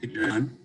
Hey, John.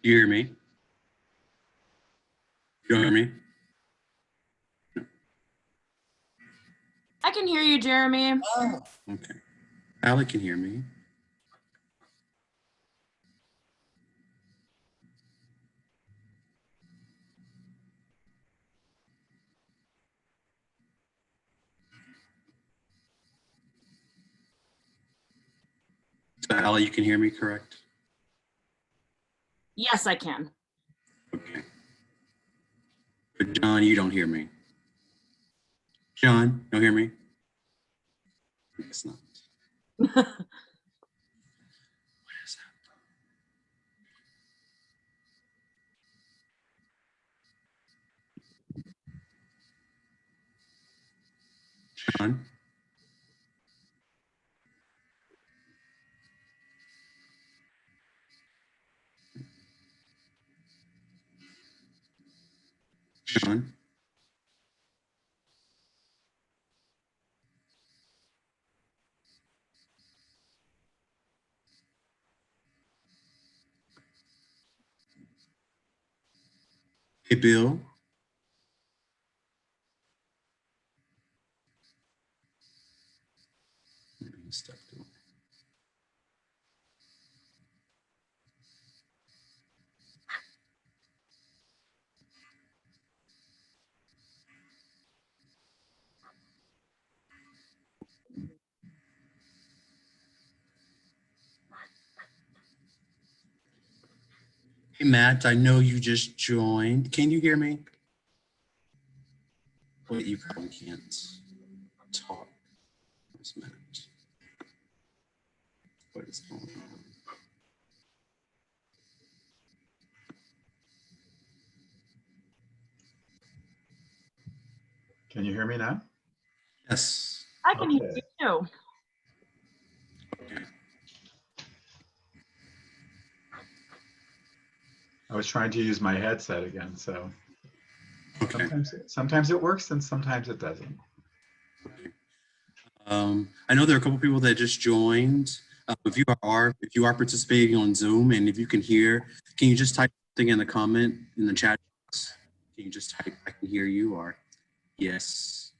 Do you hear me? You don't hear me? I can hear you, Jeremy. Oh, okay. Allie can hear me. So Allie, you can hear me, correct? Yes, I can. Okay. But John, you don't hear me. John, don't hear me? I guess not. What is that? John? John? Hey, Bill? Maybe he stepped away. Hey, Matt, I know you just joined. Can you hear me? Wait, you probably can't talk. Where's Matt? What is going on? Can you hear me now? Yes. I can hear you too. Okay. I was trying to use my headset again, so Okay. sometimes it works and sometimes it doesn't. Okay. I know there are a couple people that just joined. If you are participating on Zoom and if you can hear, can you just type something in the comment in the chat box? Can you just type I can hear you or yes?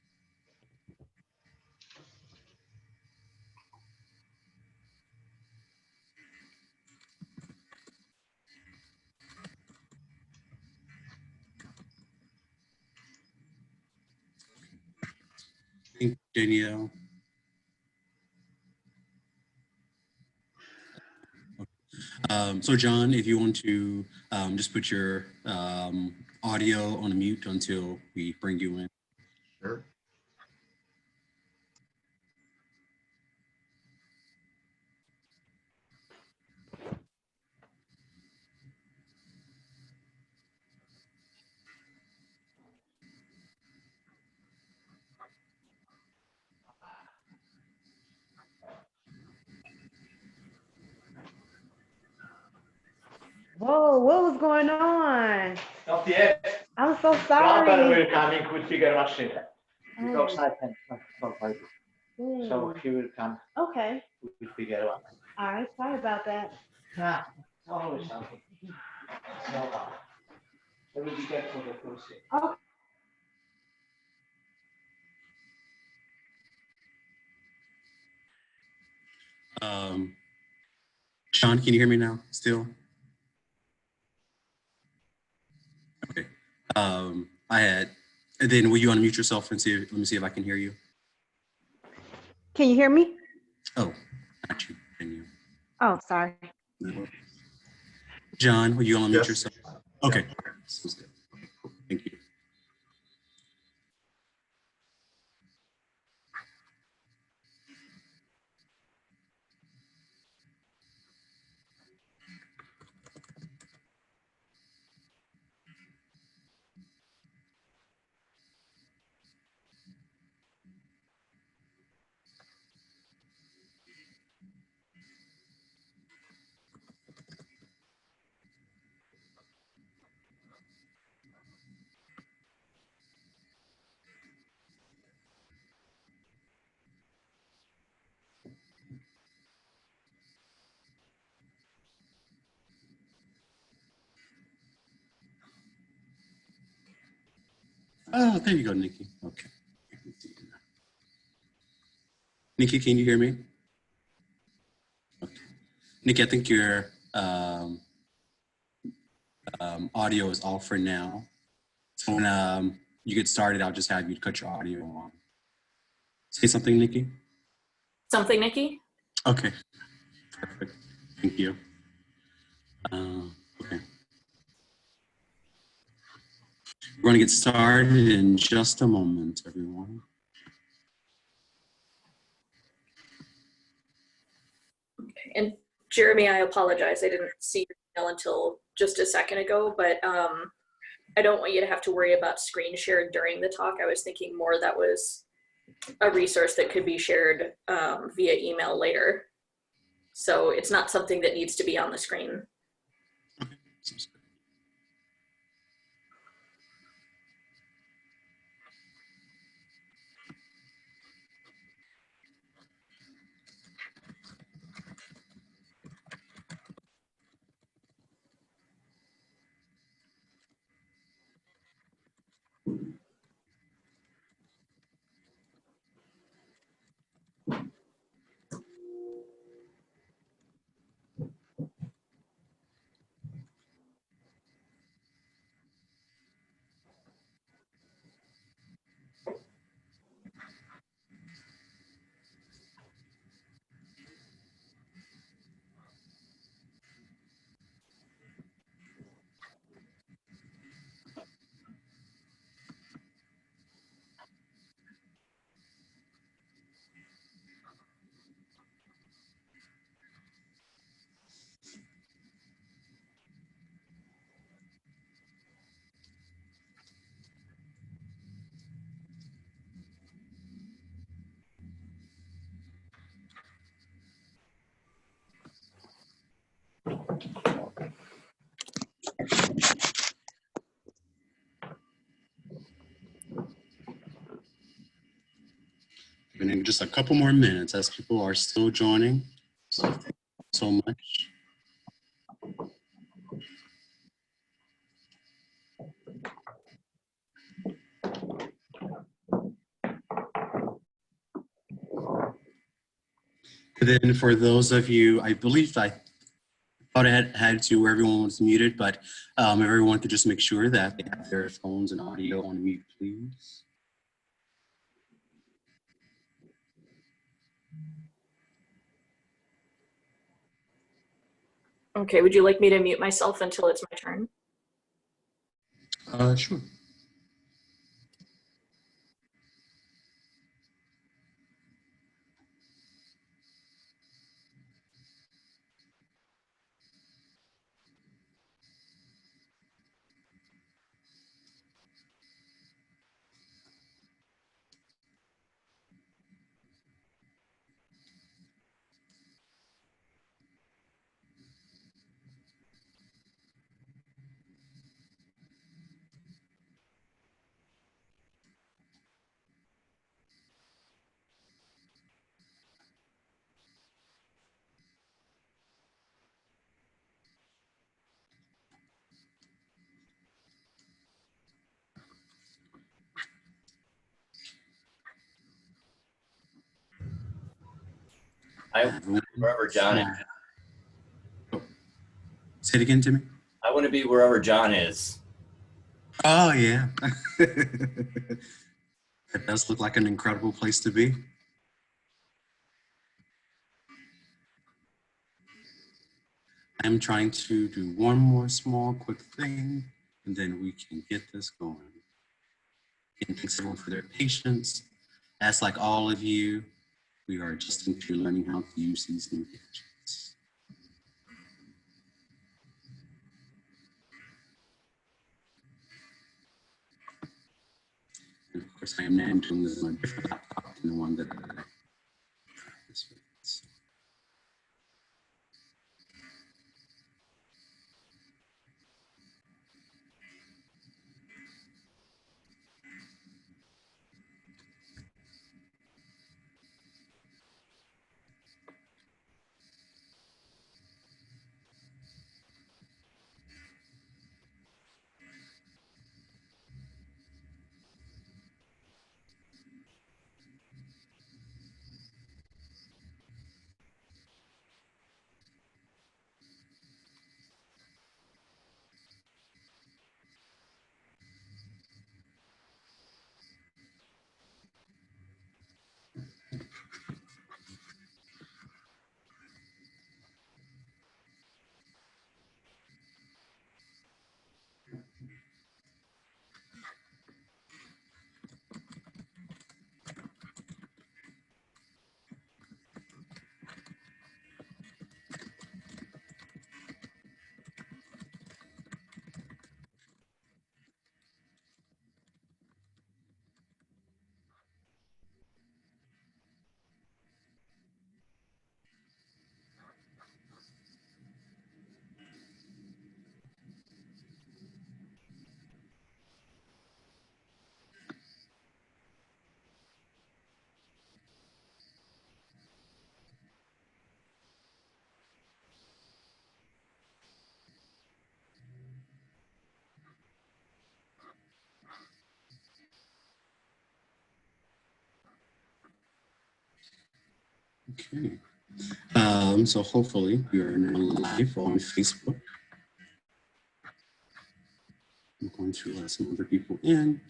Thank you, Danielle. So John, if you want to just put your audio on mute until we bring you in. Sure. Whoa, what was going on? Not yet. I'm so Jonathan sorry. will coming with figure machine. Because Oh, I can talk like this. So he will come okay. with figure one. All right. Sorry about that. Yeah, always something. So, I will be careful the first thing. Okay. Sean, can you hear me now still? Okay. And then will you unmute yourself and let me see if I can hear you. Can you hear me? Oh, not you. Can you? Oh, sorry. John, will you unmute Yes. yourself? Okay. Sounds good. Okay, cool. Thank you. Oh, there you go, Nikki. Okay. Nikki, can you hear me? Okay. Nikki, I think your audio is off for now. So when you get started, I'll just have you cut your audio on. Say something, Nikki. Something, Nikki? Okay. Perfect. Thank you. Okay. We're going to get started in just a moment, everyone. And Jeremy, I apologize. I didn't see your email until just a second ago, but I don't want you to have to worry about screen share during the talk. I was thinking more that was a resource that could be shared via email later. So it's not something that needs to be on the screen. Okay. Sounds good. And in just a couple more minutes as people are still joining. So thank you so much. And then for those of you, I believe I thought I had to where everyone was muted, but if everyone could just make sure that they have their phones and audio on mute, please. Okay, would you like me to mute myself until it's my turn? Sure. Wherever John is. Say it again, Timmy. I want to be wherever John is. Oh, yeah. It does look like an incredible place to be. I'm trying to do one more small quick thing, and then we can get this going. And thanks everyone for their patience. As like all of you, we are just into learning how to use these new gadgets. And of course, I am now doing this on a different laptop than the one that I practice with. Okay. So hopefully we are now live on Facebook. I'm going to let some other people in.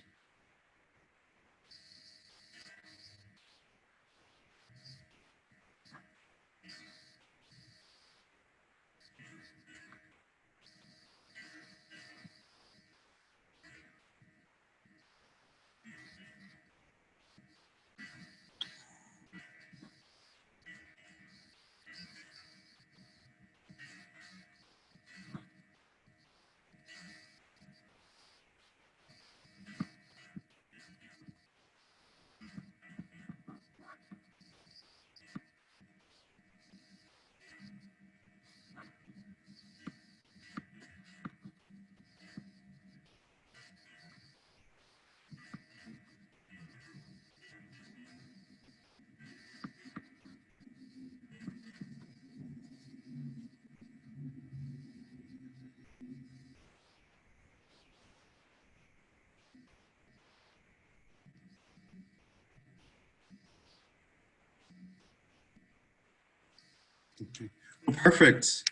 Okay. Well, perfect.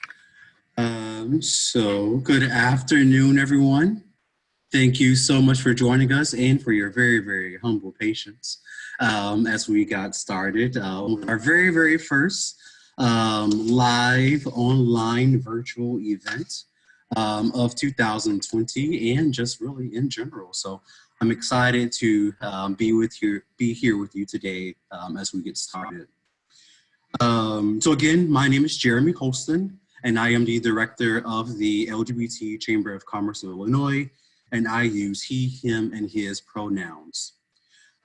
So good afternoon, everyone. Thank you so much for joining us and for your very, very humble patience as we got started with our very, very first live online virtual event of 2020 and just really in general. So I'm excited to be here with you today as we get started. So again, my name is Jerome Holston, and I am the director of the LGBT Chamber of Commerce of Illinois, and I use he, him, and his pronouns.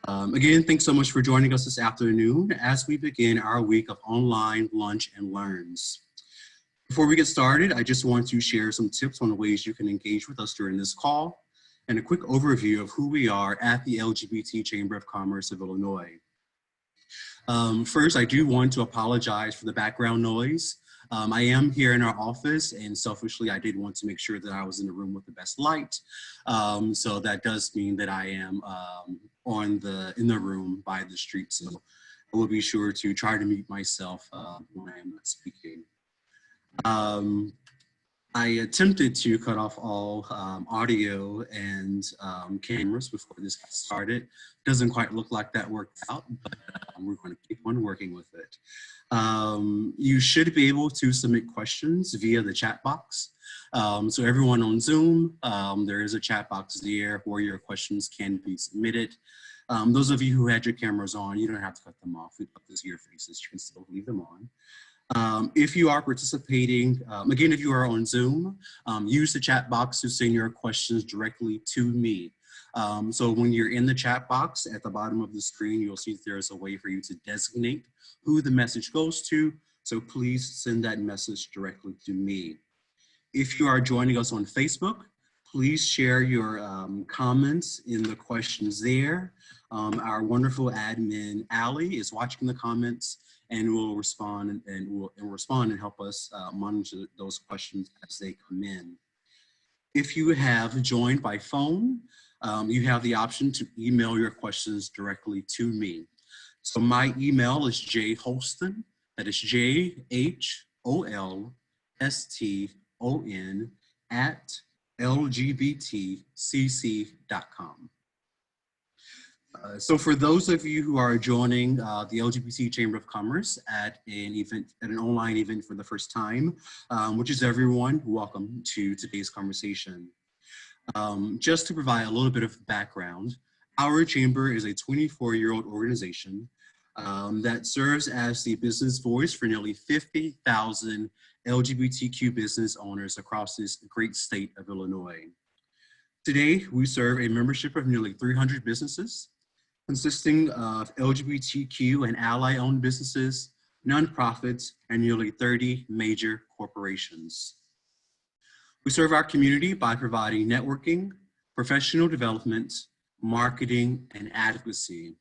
Again, thanks so much for joining us this afternoon as we begin our week of online lunch and learns. Before we get started, I just want to share some tips on the ways you can engage with us during this call and a quick overview of who we are at the LGBT Chamber of Commerce of Illinois. First, I do want to apologize for the background noise. I am here in our office, and selfishly, I did want to make sure that I was in the room with the best light. So that does mean that I am in the room by the street. So I will be sure to try to mute myself when I am not speaking. I attempted to cut off all audio and cameras before this got started. Doesn't quite look like that worked out, but we're going to keep on working with it. You should be able to submit questions via the chat box. So everyone on Zoom, there is a chat box there where your questions can be submitted. Those of you who had your cameras on, you don't have to cut them off. We put this to your faces, you can still leave them on. If you are participating, again, if you are on Zoom, use the chat box to send your questions directly to me. So when you're in the chat box at the bottom of the screen, you'll see there's a way for you to designate who the message goes to. So please send that message directly to me. If you are joining us on Facebook, please share your comments in the questions there. Our wonderful admin, Allie, is watching the comments and will respond and help us monitor those questions as they come in. If you have joined by phone, you have the option to email your questions directly to me. So my email is jholston, that is JHOLSTON @lgbtcc.com. So for those of you who are joining the LGBT Chamber of Commerce at an online event for the first time, which is everyone, welcome to today's conversation. Just to provide a little bit of background, our chamber is a 24-year-old organization that serves as the business voice for nearly 50,000 LGBTQ business owners across this great state of Illinois. Today, we serve a membership of nearly 300 businesses, consisting of LGBTQ and ally-owned businesses, nonprofits, and nearly 30 major corporations. We serve our community by providing networking, professional development, marketing, and advocacy.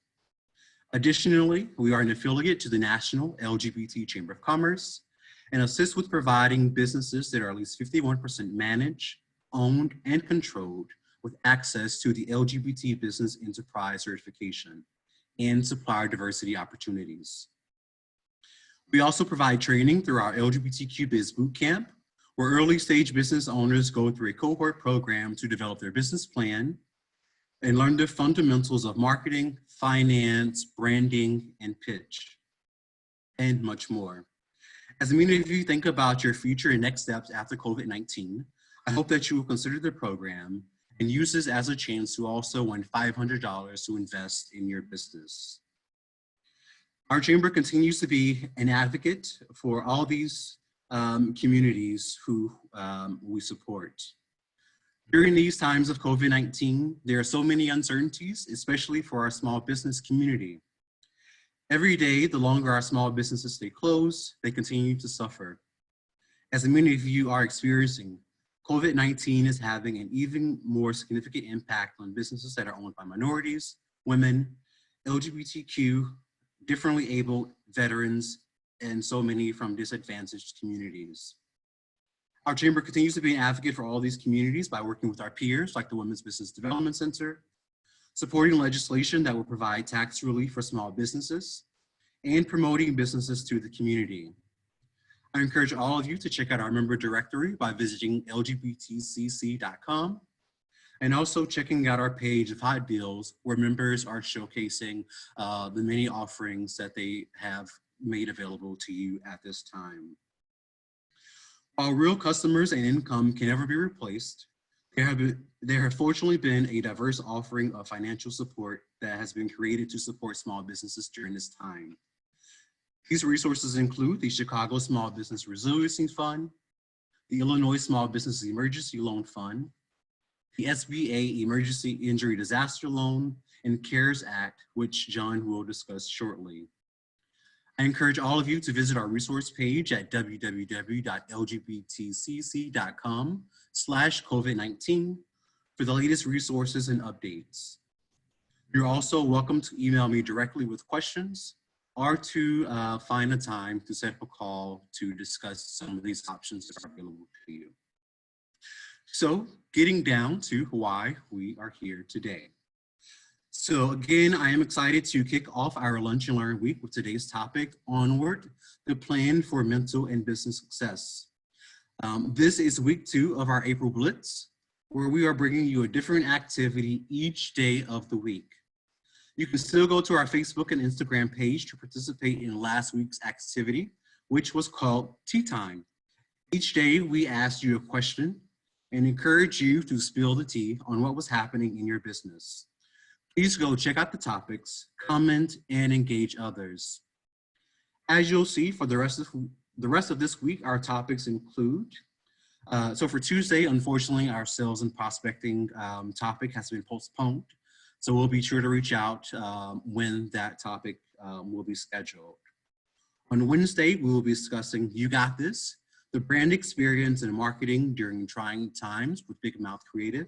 Additionally, we are an affiliate to the National LGBT Chamber of Commerce and assist with providing businesses that are at least 51% managed, owned, and controlled with access to the LGBT Business Enterprise certification and supplier diversity opportunities. We also provide training through our LGBTQ Biz Bootcamp, where early stage business owners go through a cohort program to develop their business plan and learn the fundamentals of marketing, finance, branding, and pitch, and much more. As many of you think about your future and next steps after COVID-19, I hope that you will consider the program and use this as a chance to also win $500 to invest in your business. Our chamber continues to be an advocate for all these communities who we support. During these times of COVID-19, there are so many uncertainties, especially for our small business community. Every day, the longer our small businesses stay closed, they continue to suffer. As many of you are experiencing, COVID-19 is having an even more significant impact on businesses that are owned by minorities, women, LGBTQ, differently abled, veterans, and so many from disadvantaged communities. Our chamber continues to be an advocate for all these communities by working with our peers like the Women's Business Development Center, supporting legislation that will provide tax relief for small businesses, and promoting businesses to the community. I encourage all of you to check out our member directory by visiting lgbtcc.com and also checking out our page of hot deals where members are showcasing the many offerings that they have made available to you at this time. While real customers and income can never be replaced, there have fortunately been a diverse offering of financial support that has been created to support small businesses during this time. These resources include the Chicago Small Business Resiliency Fund, the Illinois Small Business Emergency Loan Fund, the SBA Emergency Injury Disaster Loan, and CARES Act, which John will discuss shortly. I encourage all of you to visit our resource page at www.lgbtcc.com/COVID-19 for the latest resources and updates. You're also welcome to email me directly with questions or to find a time to set up a call to discuss some of these options that are available to you. So getting down to why we are here today. So again, I am excited to kick off our Lunch and Learn week with today's topic, Onward, the plan for mental and business success. This is week 2 of our April Blitz, where we are bringing you a different activity each day of the week. You can still go to our Facebook and Instagram page to participate in last week's activity, which was called Tea Time. Each day, we asked you a question and encourage you to spill the tea on what was happening in your business. Please go check out the topics, comment, and engage others. As you'll see for the rest of this week, our topics include, so for Tuesday, unfortunately, our sales and prospecting topic has been postponed. So we'll be sure to reach out when that topic will be scheduled. On Wednesday, we will be discussing You Got This, the brand experience and marketing during trying times with Big Mouth Creative.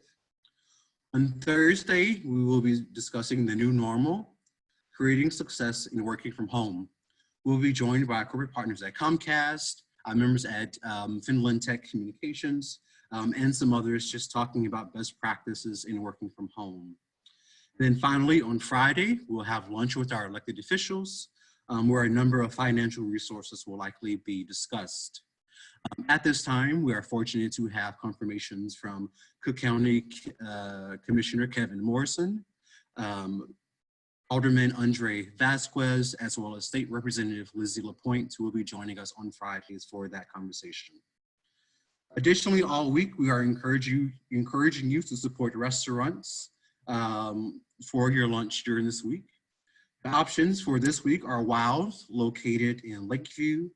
On Thursday, we will be discussing the new normal, creating success in working from home. We'll be joined by our corporate partners at Comcast, our members at Finland Tech Communications, and some others just talking about best practices in working from home. Then finally, on Friday, we'll have lunch with our elected officials, where a number of financial resources will likely be discussed. At this time, we are fortunate to have confirmations from Cook County Commissioner Kevin Morrison, Alderman Andre Vasquez, as well as State Representative Lizzie LaPointe, who will be joining us on Fridays for that conversation. Additionally, all week, we are encouraging you to support restaurants for your lunch during this week. The options for this week are Wow's, located in Lakeview,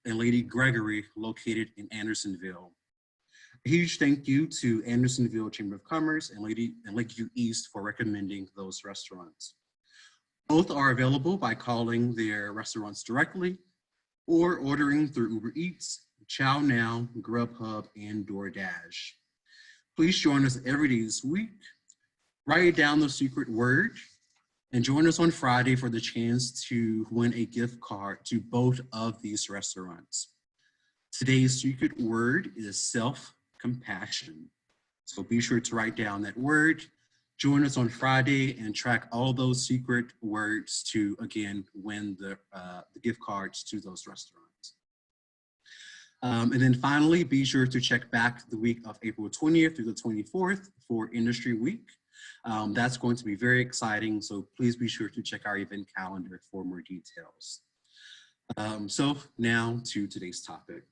and Lady Gregory, located in Andersonville. A huge thank you to Andersonville Chamber of Commerce and Lakeview East for recommending those restaurants. Both are available by calling their restaurants directly or ordering through Uber Eats, Chow Now, Grubhub, and DoorDash. Please join us every day this week. Write down the secret word and join us on Friday for the chance to win a gift card to both of these restaurants. Today's secret word is self-compassion. So be sure to write down that word, join us on Friday, and track all those secret words to, again, win the gift cards to those restaurants. And then finally, be sure to check back the week of April 20th through the 24th for Industry Week. That's going to be very exciting, so please be sure to check our event calendar for more details. So now to today's topic.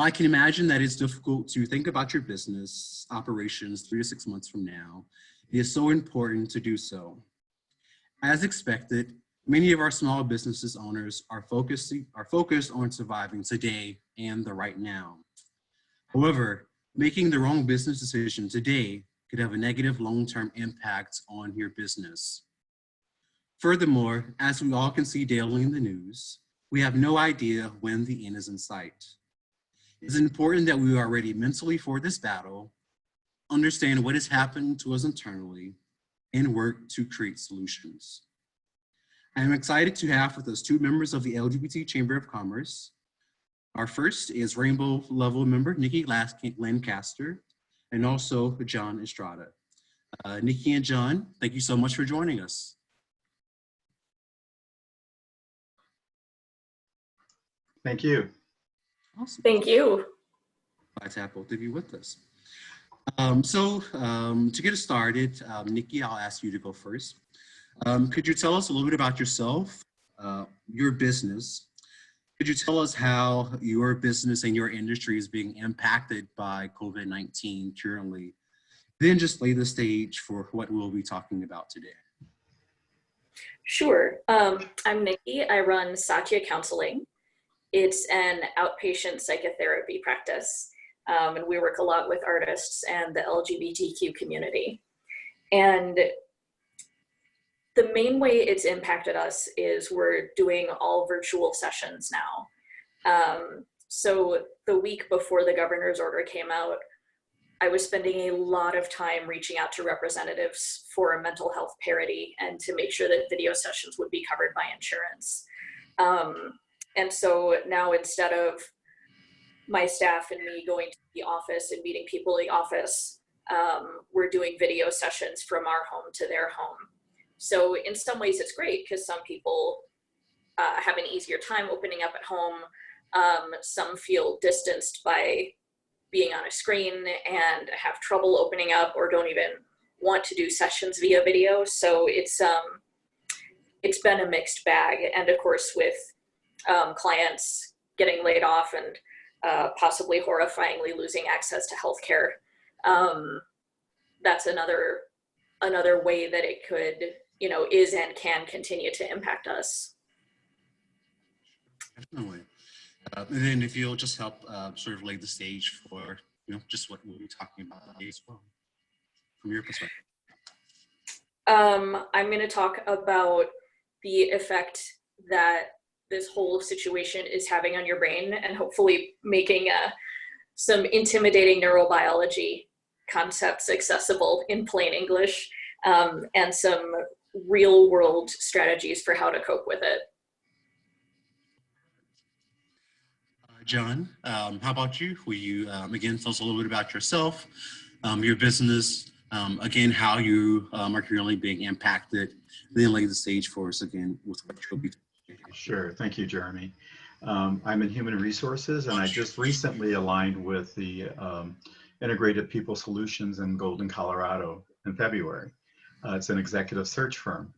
I can imagine that it's difficult to think about your business operations 3 to 6 months from now. It is so important to do so. As expected, many of our small businesses owners are focused on surviving today and the right now. However, making the wrong business decision today could have a negative long-term impact on your business. Furthermore, as we all can see daily in the news, we have no idea when the end is in sight. It's important that we are ready mentally for this battle, understand what is happening to us internally, and work to create solutions. I am excited to have with us 2 members of the LGBT Chamber of Commerce. Our first is Rainbow Level member Nikki Lancaster, and also John Estrada. Nikki and John, thank you so much for joining us. Thank you. Awesome. Thank you. Glad to have both of you with us. To get us started, Nikki, I'll ask you to go first. Could you tell us a little bit about yourself, your business? Could you tell us how your business and your industry is being impacted by COVID-19 currently? Then just lay the stage for what we'll be talking about today. Sure. I'm Nikki. I run Satya Counseling. It's an outpatient psychotherapy practice, and we work a lot with artists and the LGBTQ community. And the main way it's impacted us is we're doing all virtual sessions now. So the week before the governor's order came out, I was spending a lot of time reaching out to representatives for mental health parity and to make sure that video sessions would be covered by insurance. And so now, instead of my staff and me going to the office and meeting people in the office, we're doing video sessions from our home to their home. So in some ways it's great because some people have an easier time opening up at home. Some feel distanced by being on a screen and have trouble opening up or don't even want to do sessions via video. So it's been a mixed bag. And of course with clients getting laid off and possibly horrifyingly losing access to healthcare, that's another way that it could, is and can continue to impact us. Definitely. And then if you'll just help sort of lay the stage for, just what we'll be talking about today as well, from your perspective. I'm going to talk about the effect that this whole situation is having on your brain and hopefully making some intimidating neurobiology concepts accessible in plain English, and some real world strategies for how to cope with it. John, how about you? Will you, again, tell us a little bit about yourself, your business, again, how you are currently being impacted, then lay the stage for us again with what you'll be doing. Sure. Thank you, Jeremy. I'm in human resources, and I just recently aligned with the Integrated People Solutions in Golden, Colorado in February. It's an executive search firm.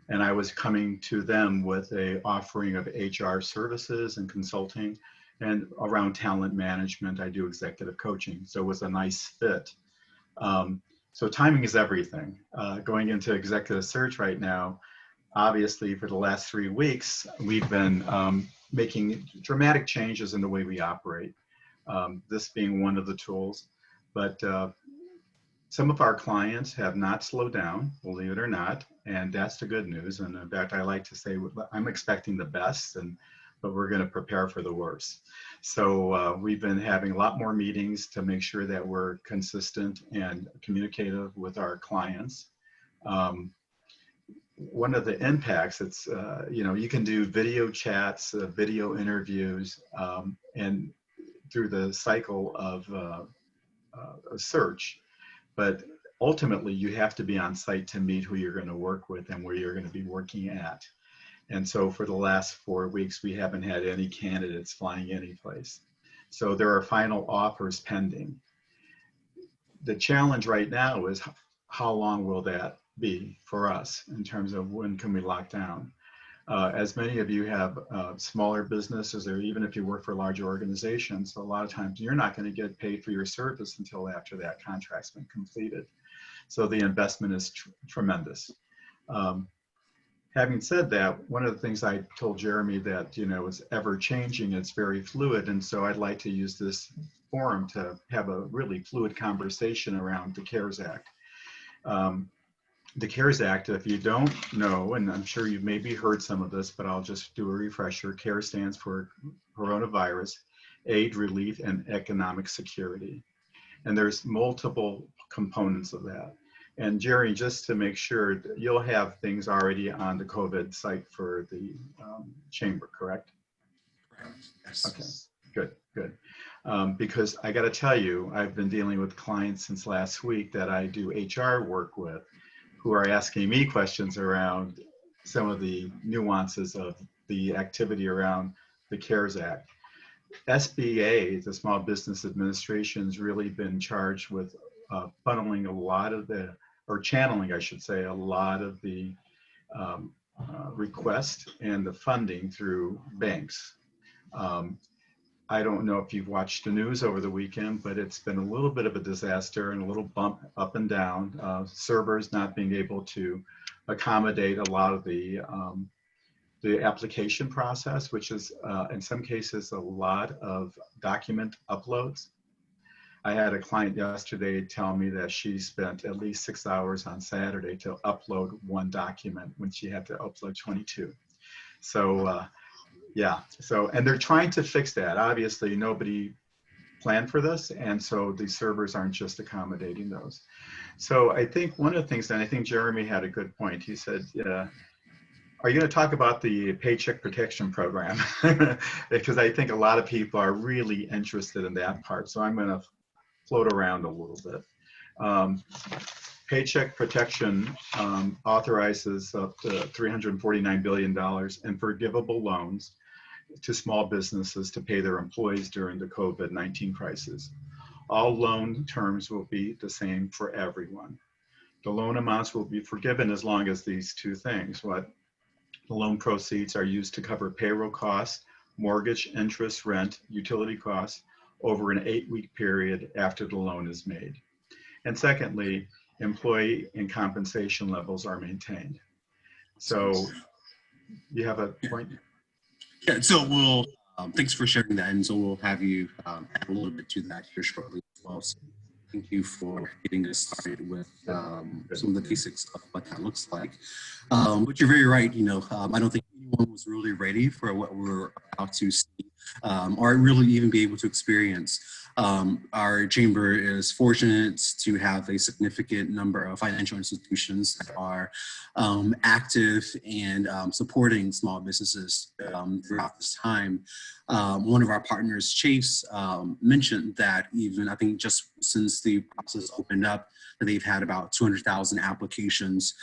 And I was coming to them with a offering of HR services and consulting, and around talent management, I do executive coaching. So it was a nice fit. So timing is everything. Going into executive search right now, obviously for the last 3 weeks, we've been making dramatic changes in the way we operate. This being one of the tools, but some of our clients have not slowed down, believe it or not, and that's the good news. And in fact, I like to say I'm expecting the best, but we're going to prepare for the worst. So we've been having a lot more meetings to make sure that we're consistent and communicative with our clients. One of the impacts, it's, you can do video chats, video interviews, and through the cycle of a search, but ultimately you have to be on site to meet who you're going to work with and where you're going to be working at. And so for the last 4 weeks, we haven't had any candidates flying any place. So there are final offers pending. The challenge right now is how long will that be for us in terms of when can we lock down? As many of you have smaller businesses, or even if you work for larger organizations, a lot of times you're not going to get paid for your service until after that contract's been completed. So the investment is tremendous. Having said that, one of the things I told Jeremy that, is ever changing, it's very fluid. And so I'd like to use this forum to have a really fluid conversation around the CARES Act. The CARES Act, if you don't know, and I'm sure you've maybe heard some of this, but I'll just do a refresher. CARES stands for Coronavirus, Aid, Relief, and Economic Security. And there's multiple components of that. And Jerry, just to make sure, you'll have things already on the COVID site for the chamber, correct? Correct. Yes. Okay, good. Because I got to tell you, I've been dealing with clients since last week that I do HR work with, who are asking me questions around some of the nuances of the activity around the CARES Act. SBA, the Small Business Administration, has really been charged with funneling a lot of the, or channeling, I should say, a lot of the requests and the funding through banks. I don't know if you've watched the news over the weekend, but it's been a little bit of a disaster and a little bump up and down. Servers not being able to accommodate a lot of the application process, which is in some cases a lot of document uploads. I had a client yesterday tell me that she spent at least 6 hours on Saturday to upload one document when she had to upload 22. So yeah, and they're trying to fix that. Obviously, nobody planned for this, and so the servers aren't just accommodating those. So I think one of the things, and I think Jeremy had a good point, he said, are you going to talk about the Paycheck Protection Program? Because I think a lot of people are really interested in that part. So I'm going to float around a little bit. Paycheck Protection authorizes up to $349 billion in forgivable loans to small businesses to pay their employees during the COVID-19 crisis. All loan terms will be the same for everyone. The loan amounts will be forgiven as long as these two things. The loan proceeds are used to cover payroll costs, mortgage, interest, rent, utility costs over an 8-week period after the loan is made. And secondly, employee and compensation levels are maintained. So you have a point? Yeah, so we'll, thanks for sharing that. And so we'll have you add a little bit to that here shortly as well. So thank you for getting us started with some of the basics of what that looks like. But you're very right, you know, I don't think anyone was really ready for what we're about to see or really even be able to experience. Our chamber is fortunate to have a significant number of financial institutions that are active and supporting small businesses throughout this time. One of our partners, Chase, mentioned that even, I think just since the process opened up, that they've had about 200,000 applications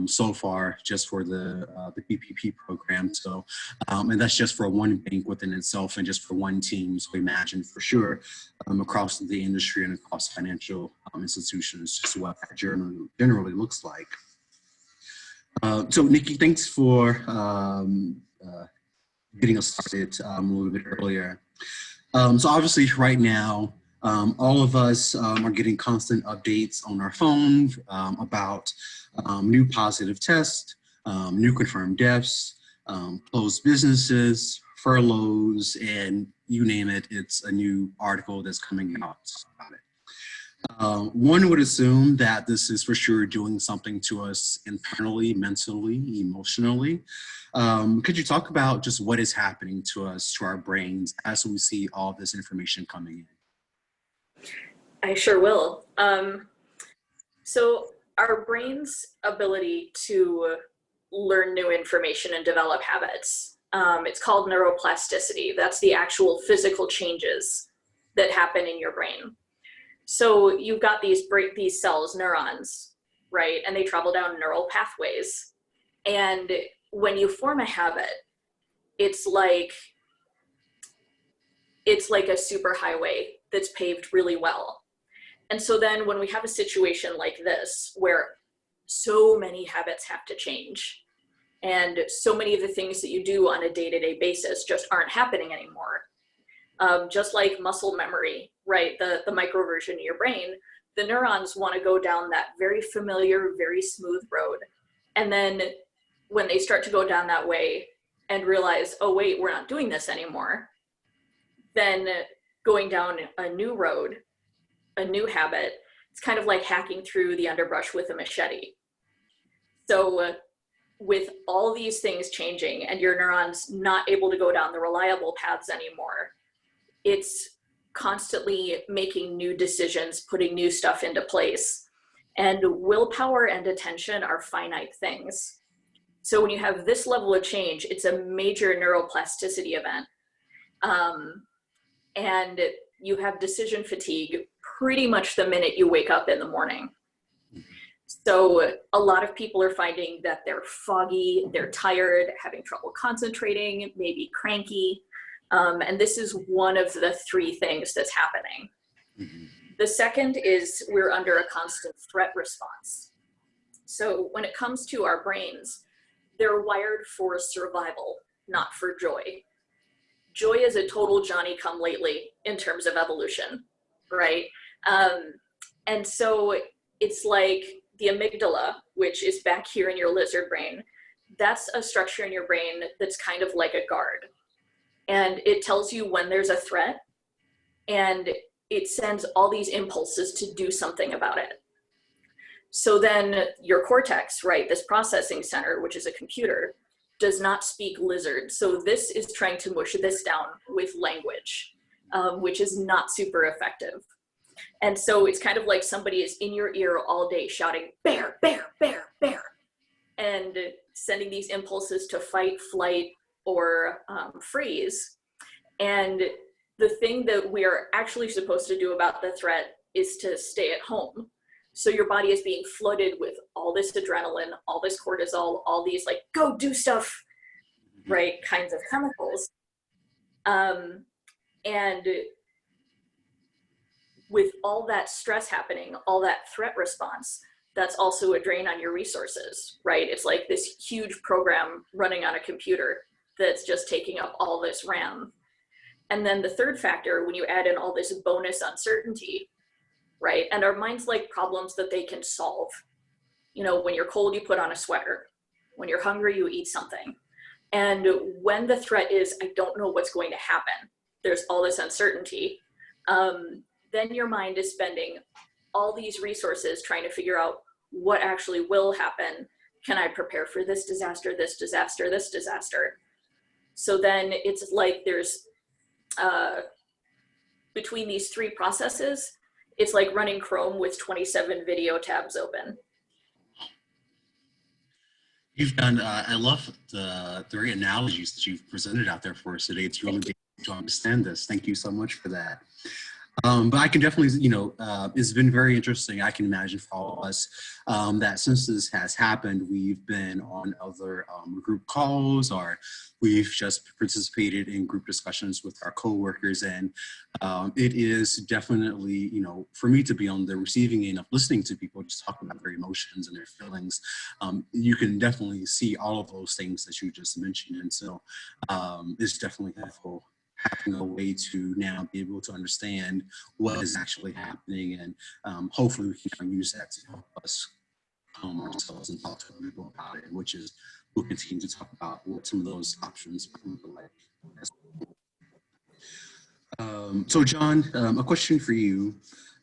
so far just for the PPP program. So, and that's just for one bank within itself and just for one team. So imagine for sure across the industry and across financial institutions, just what that generally looks like. So Nikki, thanks for getting us started a little bit earlier. So obviously right now, all of us are getting constant updates on our phone about new positive tests, new confirmed deaths, closed businesses, furloughs, and you name it, it's a new article that's coming out about it. One would assume that this is for sure doing something to us internally, mentally, emotionally. Could you talk about just what is happening to us, to our brains, as we see all this information coming in? I sure will. So our brain's ability to learn new information and develop habits, it's called neuroplasticity. That's the actual physical changes that happen in your brain. So you've got these cells, neurons, right? And they travel down neural pathways. And when you form a habit, it's like a superhighway that's paved really well. And so then when we have a situation like this, where so many habits have to change, and so many of the things that you do on a day-to-day basis just aren't happening anymore, just like muscle memory, right? The microversion of your brain, the neurons want to go down that very familiar, very smooth road. And then when they start to go down that way and realize, oh wait, we're not doing this anymore, then going down a new road, a new habit, it's kind of like hacking through the underbrush with a machete. So with all these things changing and your neurons not able to go down the reliable paths anymore, it's constantly making new decisions, putting new stuff into place. And willpower and attention are finite things. So when you have this level of change, it's a major neuroplasticity event. And you have decision fatigue pretty much the minute you wake up in the morning. So a lot of people are finding that they're foggy, they're tired, having trouble concentrating, maybe cranky. And this is one of the three things that's happening. Mm-hmm. The second is we're under a constant threat response. So when it comes to our brains, they're wired for survival, not for joy. Joy is a total Johnny-come-lately in terms of evolution, right? And so it's like the amygdala, which is back here in your lizard brain, that's a structure in your brain that's kind of like a guard. And it tells you when there's a threat, and it sends all these impulses to do something about it. So then your cortex, right, this processing center, which is a computer, does not speak lizard. So this is trying to mush this down with language, which is not super effective. And so it's kind of like somebody is in your ear all day shouting, bear, bear, bear, bear, and sending these impulses to fight, flight, or freeze. And the thing that we are actually supposed to do about the threat is to stay at home. So your body is being flooded with all this adrenaline, all this cortisol, all these like, go do stuff, right, kinds of chemicals. And with all that stress happening, all that threat response, that's also a drain on your resources, right? It's like this huge program running on a computer that's just taking up all this RAM. And then the third factor, when you add in all this bonus uncertainty, right? And our minds like problems that they can solve. You know, when you're cold, you put on a sweater. When you're hungry, you eat something. And when the threat is, I don't know what's going to happen, there's all this uncertainty, then your mind is spending all these resources trying to figure out what actually will happen. Can I prepare for this disaster, this disaster, this disaster? So then it's like there's, between these three processes, it's like running Chrome with 27 video tabs open. You've done, I love the three analogies that you've presented out there for us today. It's really big to understand this. Thank you so much for that. But I can definitely, you know, it's been very interesting. I can imagine for all of us that since this has happened, we've been on other group calls, or we've just participated in group discussions with our coworkers. And it is definitely, you know, for me to be on the receiving end of listening to people just talk about their emotions and their feelings, you can definitely see all of those things that you just mentioned. And so it's definitely helpful having a way to now be able to understand what is actually happening, and hopefully we can kind of use that to help us calm ourselves and talk to people about it, which is we'll continue to talk about what some of those options might look like. So John, a question for you.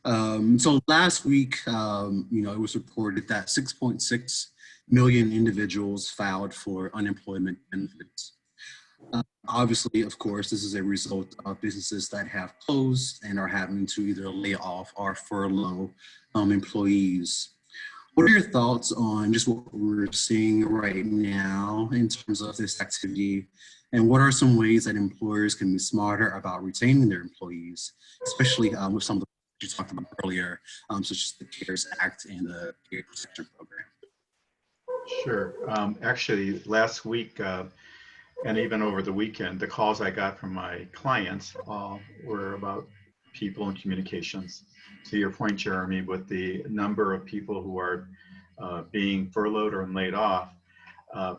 So last week, you know, it was reported that 6.6 million individuals filed for unemployment benefits. Obviously, of course, this is a result of businesses that have closed and are having to either lay off or furlough employees. What are your thoughts on just what we're seeing right now in terms of this activity? And what are some ways that employers can be smarter about retaining their employees, especially with some of the you talked about earlier, such as the CARES Act and the Career Protection Program? Sure. Actually, last week, and even over the weekend, the calls I got from my clients were about people and communications. To your point, Jeremy, with the number of people who are being furloughed or laid off,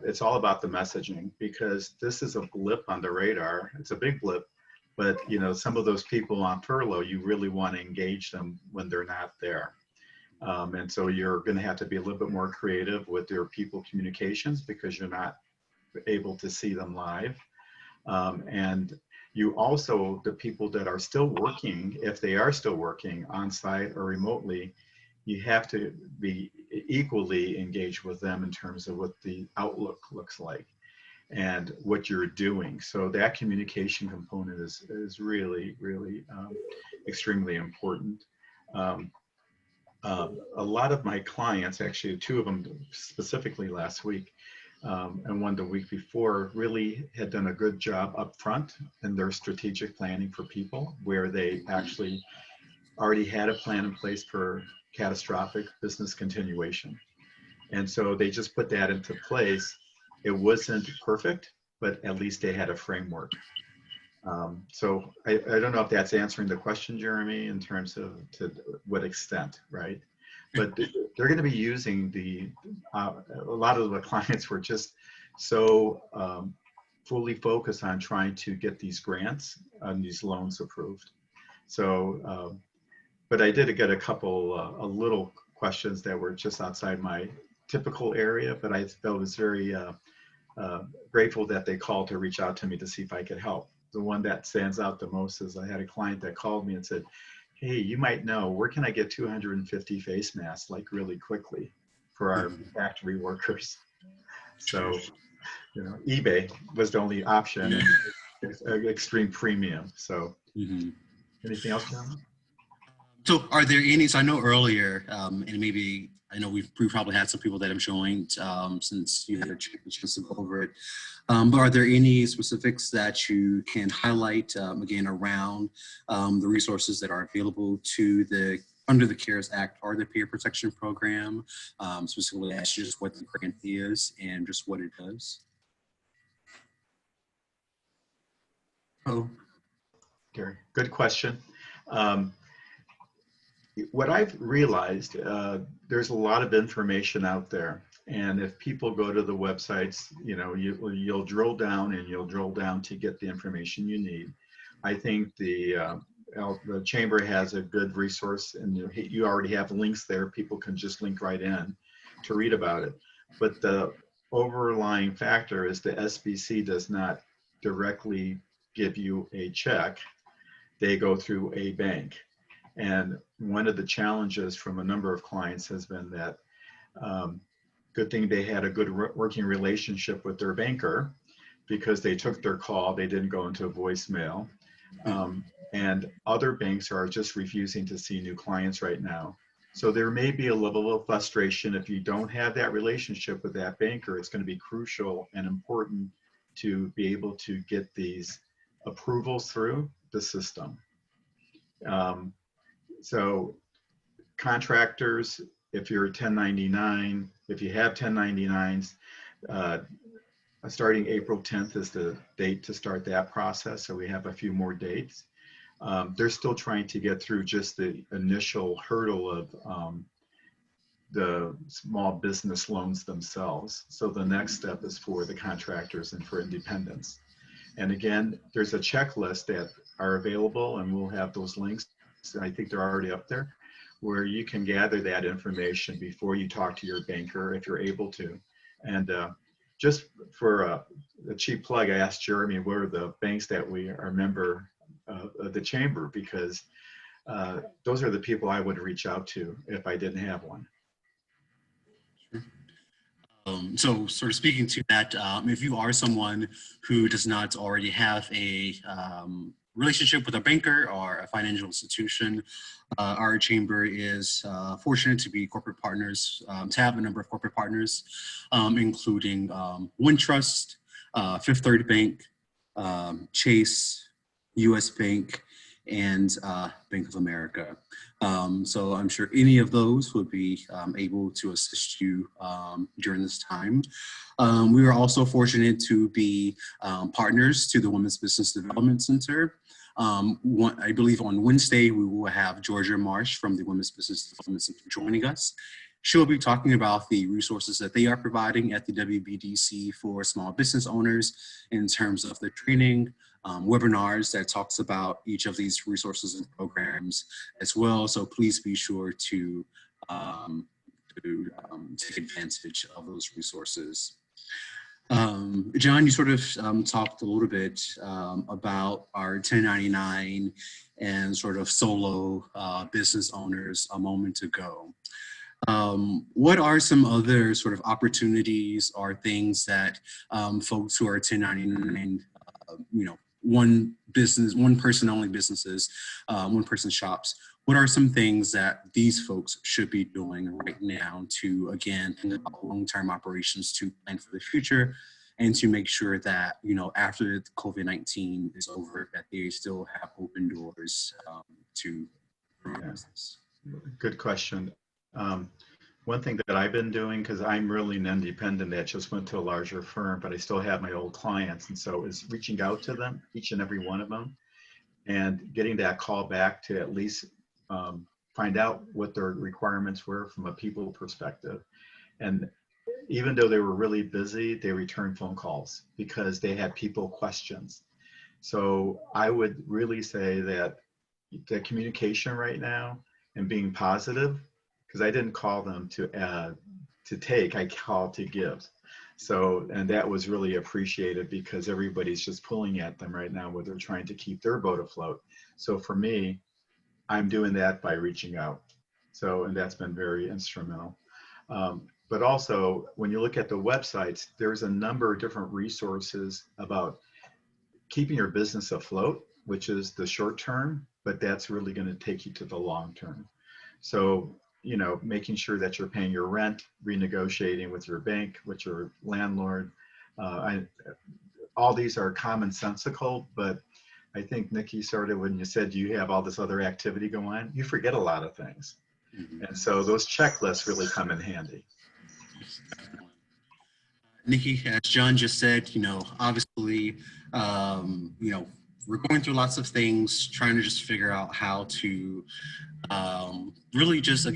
it's all about the messaging, because this is a blip on the radar. It's a big blip, but you know, some of those people on furlough, you really want to engage them when they're not there. And so you're going to have to be a little bit more creative with your people communications, because you're not able to see them live. And you also, the people that are still working, if they are still working on site or remotely, you have to be equally engaged with them in terms of what the outlook looks like and what you're doing. So that communication component is really, really extremely important. A lot of my clients, actually two of them specifically last week, and one the week before, really had done a good job up front in their strategic planning for people, where they actually already had a plan in place for catastrophic business continuation. And so they just put that into place. It wasn't perfect, but at least they had a framework. So I don't know if that's answering the question, Jeremy, in terms of to what extent, right? But they're going to be using a lot of the clients were just so fully focused on trying to get these grants and these loans approved. So, but I did get a couple little questions that were just outside my typical area, but I was very grateful that they called to reach out to me to see if I could help. The one that stands out the most is I had a client that called me and said, hey, you might know, where can I get 250 face masks like really quickly for our factory workers? So, you know, eBay was the only option, and extreme premium. So anything else, John? So are there any, so I know earlier, and maybe, I know we've probably had some people that have joined since you had a chance to go over it, but are there any specifics that you can highlight, again, around the resources that are available to the under the CARES Act or the Peer Protection Program. Specifically, that's just what the grant is and just what it does. Oh, Gary, good question. What I've realized, there's a lot of information out there. And if people go to the websites, you know, you'll drill down and you'll drill down to get the information you need. I think the chamber has a good resource, and you already have links there. People can just link right in to read about it. But the overlying factor is the SBC does not directly give you a check. They go through a bank. And one of the challenges from a number of clients has been that good thing they had a good working relationship with their banker, because they took their call, they didn't go into a voicemail. And other banks are just refusing to see new clients right now. So there may be a level of frustration if you don't have that relationship with that banker. It's going to be crucial and important to be able to get these approvals through the system. So contractors, if you're a 1099, if you have 1099s, starting April 10th is the date to start that process. So we have a few more dates. They're still trying to get through just the initial hurdle of the small business loans themselves. So the next step is for the contractors and for independents. And again, there's a checklist that are available, and we'll have those links. I think they're already up there, where you can gather that information before you talk to your banker if you're able to. And just for a cheap plug, I asked Jeremy what are the banks that we are member of the chamber, because those are the people I would reach out to if I didn't have one. So sort of speaking to that, if you are someone who does not already have a relationship with a banker or a financial institution, our chamber is fortunate to be corporate partners, to have a number of corporate partners, including Wintrust, Fifth Third Bank, Chase, US Bank, and Bank of America. So I'm sure any of those would be able to assist you during this time. We are also fortunate to be partners to the Women's Business Development Center. I believe on Wednesday, we will have Georgia Marsh from the Women's Business Development Center joining us. She'll be talking about the resources that they are providing at the WBDC for small business owners in terms of the training, webinars that talks about each of these resources and programs as well. So please be sure to take advantage of those resources. John, you sort of talked a little bit about our 1099 and sort of solo business owners a moment ago. What are some other sort of opportunities or things that folks who are 1099, one person only businesses, one person shops, what are some things that these folks should be doing right now to, again, think about long-term operations to plan for the future and to make sure that, after COVID-19 is over, that they still have open doors to grow business? Good question. One thing that I've been doing, because I'm really an independent that just went to a larger firm, but I still have my old clients. And so is reaching out to them, each and every one of them, and getting that call back to at least find out what their requirements were from a people perspective. And even though they were really busy, they returned phone calls because they had people questions. So I would really say that the communication right now and being positive, because I didn't call them to take, I called to give. So, and that was really appreciated because everybody's just pulling at them right now where they're trying to keep their boat afloat. So for me, I'm doing that by reaching out. So, and that's been very instrumental. But also, when you look at the websites, there's a number of different resources about keeping your business afloat, which is the short term, but that's really going to take you to the long term. So, making sure that you're paying your rent, renegotiating with your bank, with your landlord. All these are commonsensical, but I think, Nikki, sort of when you said you have all this other activity going on, you forget a lot of things. Mhm. And so those checklists really come in handy. Nikki, as John just said, obviously, we're going through lots of things, trying to just figure out how to really just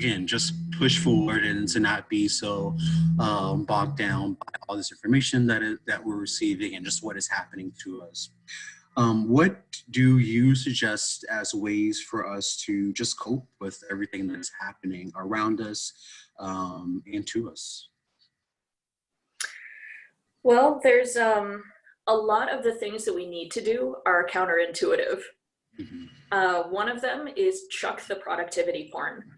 push forward and to not be so bogged down by all this information that we're receiving and just what is happening to us. What do you suggest as ways for us to just cope with everything that's happening around us and to us? Well, there's a lot of the things that we need to do are counterintuitive. Mhm. One of them is chuck the productivity porn.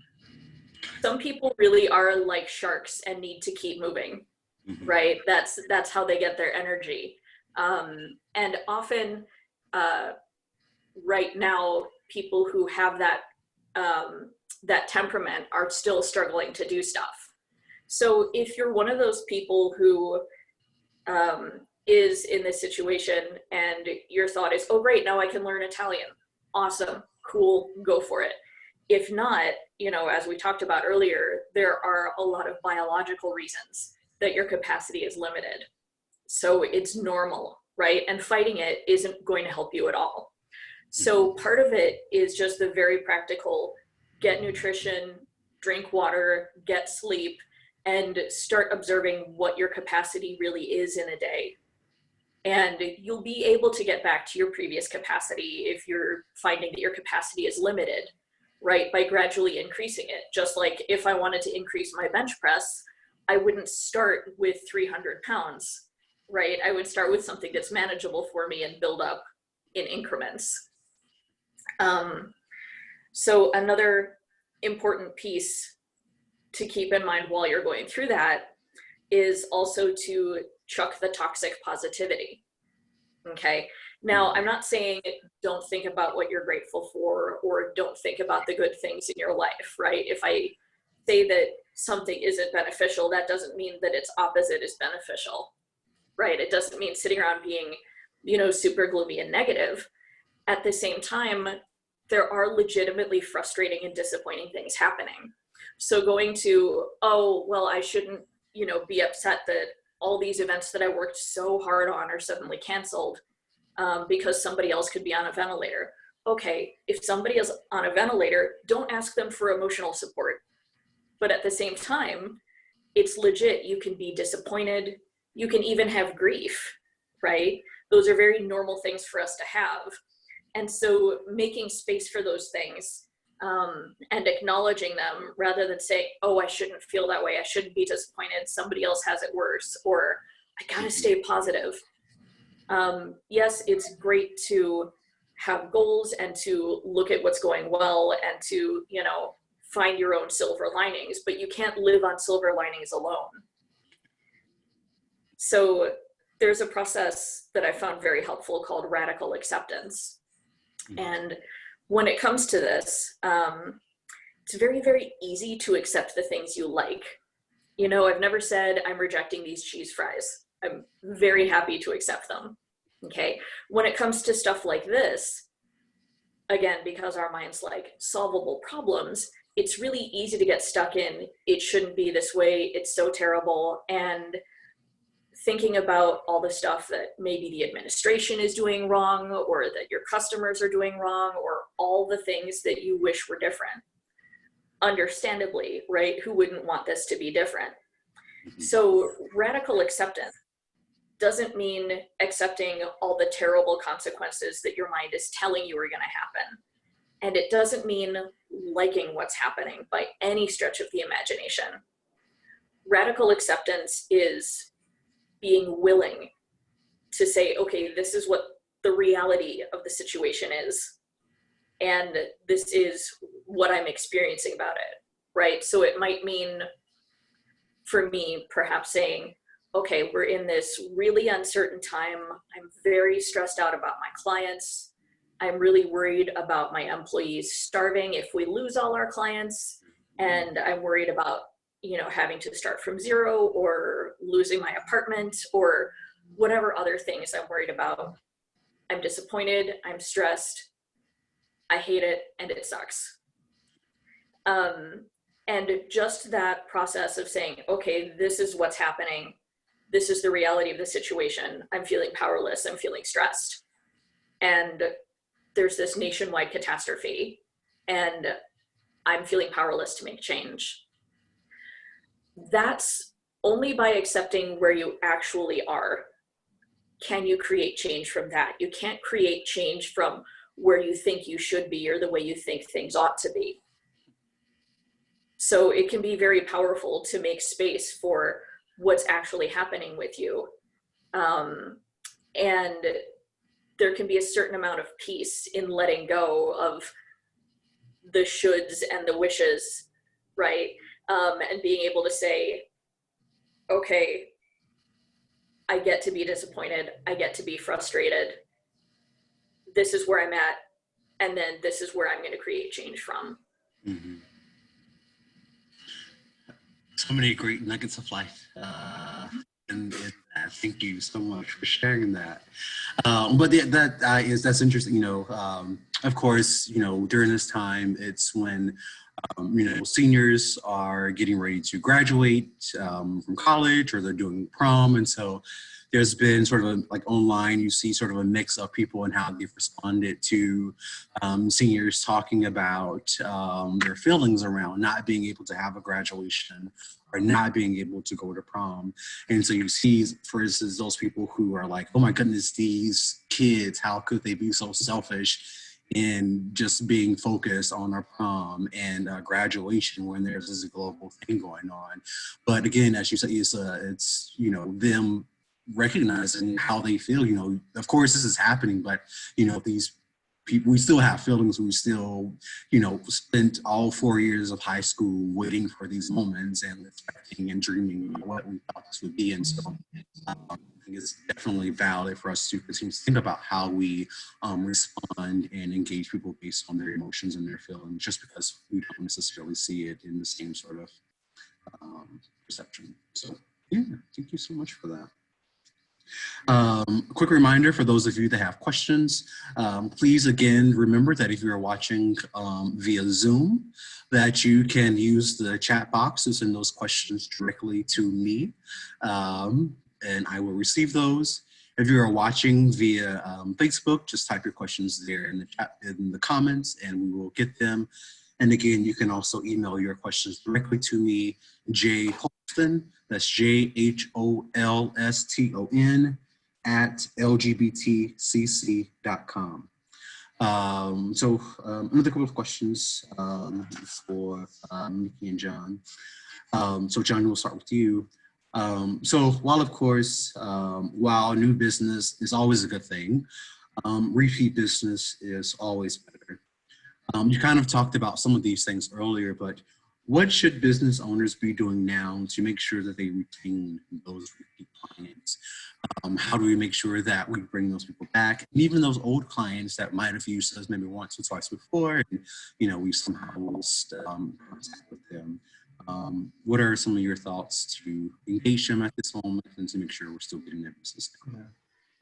Some people really are like sharks and need to keep moving, Mhm. right? That's how they get their energy. And often, right now, people who have that temperament are still struggling to do stuff. So if you're one of those people who is in this situation and your thought is, oh great, now I can learn Italian, awesome, cool, go for it. If not, as we talked about earlier, there are a lot of biological reasons that your capacity is limited. So it's normal, right? And fighting it isn't going to help you at all. So part of it is just the very practical: get nutrition, drink water, get sleep, and start observing what your capacity really is in a day. And you'll be able to get back to your previous capacity if you're finding that your capacity is limited, right? By gradually increasing it. Just like if I wanted to increase my bench press, I wouldn't start with 300 pounds, right? I would start with something that's manageable for me and build up in increments. So another important piece to keep in mind while you're going through that is also to chuck the toxic positivity. Okay. Now, I'm not saying don't think about what you're grateful for or don't think about the good things in your life, right? If I say that something isn't beneficial, that doesn't mean that its opposite is beneficial, right? It doesn't mean sitting around being, super gloomy and negative. At the same time, there are legitimately frustrating and disappointing things happening. So going to, oh, well, I shouldn't, be upset that all these events that I worked so hard on are suddenly canceled because somebody else could be on a ventilator. Okay, if somebody is on a ventilator, don't ask them for emotional support. But at the same time, it's legit. You can be disappointed. You can even have grief, right? Those are very normal things for us to have. And so making space for those things and acknowledging them rather than saying, oh, I shouldn't feel that way. I shouldn't be disappointed. Somebody else has it worse, or I gotta stay positive. Yes, it's great to have goals and to look at what's going well and to, find your own silver linings, but you can't live on silver linings alone. So there's a process that I found very helpful called radical acceptance. And when it comes to this, it's very, very easy to accept the things you like. I've never said I'm rejecting these cheese fries. I'm very happy to accept them. Okay. When it comes to stuff like this, again, because our mind's like solvable problems, it's really easy to get stuck in, it shouldn't be this way, it's so terrible. And thinking about all the stuff that maybe the administration is doing wrong or that your customers are doing wrong or all the things that you wish were different. Understandably, right? Who wouldn't want this to be different? So radical acceptance doesn't mean accepting all the terrible consequences that your mind is telling you are going to happen. And it doesn't mean liking what's happening by any stretch of the imagination. Radical acceptance is being willing to say, okay, this is what the reality of the situation is. And this is what I'm experiencing about it, right? So it might mean, for me, perhaps saying, okay, we're in this really uncertain time. I'm very stressed out about my clients. I'm really worried about my employees starving if we lose all our clients. And I'm worried about, having to start from zero or losing my apartment or whatever other things I'm worried about. I'm disappointed, I'm stressed, I hate it, and it sucks. And just that process of saying, okay, this is what's happening. This is the reality of the situation. I'm feeling powerless. I'm feeling stressed. And there's this nationwide catastrophe. And I'm feeling powerless to make change. That's only by accepting where you actually are. Can you create change from that? You can't create change from where you think you should be or the way you think things ought to be. So it can be very powerful to make space for what's actually happening with you. And there can be a certain amount of peace in letting go of the shoulds and the wishes, right? And being able to say, okay, I get to be disappointed. I get to be frustrated. This is where I'm at. And then this is where I'm going to create change from. Mm-hmm. So many great nuggets of life. And thank you so much for sharing that. But yeah, that's interesting. You know, of course, you know, during this time, it's when you know, seniors are getting ready to graduate from college, or they're doing prom, and so there's been sort of like online, you see sort of a mix of people and how they've responded to seniors talking about their feelings around not being able to have a graduation or not being able to go to prom. And so you see, for instance, those people who are like, oh my goodness, these kids, how could they be so selfish in just being focused on our prom and graduation when there's this global thing going on. But again, as you say, it's you know, them recognizing how they feel. You know, of course this is happening, but you know, these people, we still have feelings. We still, you know, spent all 4 years of high school waiting for these moments and expecting and dreaming about what we thought this would be. And so I think it's definitely valid for us to continue to think about how we respond and engage people based on their emotions and their feelings, just because we don't necessarily see it in the same sort of perception. So yeah, thank you so much for that. A quick reminder for those of you that have questions, please again remember that if you're watching via Zoom, that you can use the chat box to send those questions directly to me, and I will receive those. If you are watching via Facebook, just type your questions there in the chat, in the comments, and we will get them. And again, you can also email your questions directly to me, J Holston, that's JHOLSTON @lgbtcc.com. Another couple of questions for Nikki and John. So John, we'll start with you. So while of course, while new business is always a good thing, repeat business is always better. You kind of talked about some of these things earlier, but what should business owners be doing now to make sure that they retain those repeat clients? How do we make sure that we bring those people back? And even those old clients that might have used us maybe once or twice before, and you know, we somehow lost contact with them. What are some of your thoughts to engage them at this moment and to make sure we're still getting their business down? Yeah.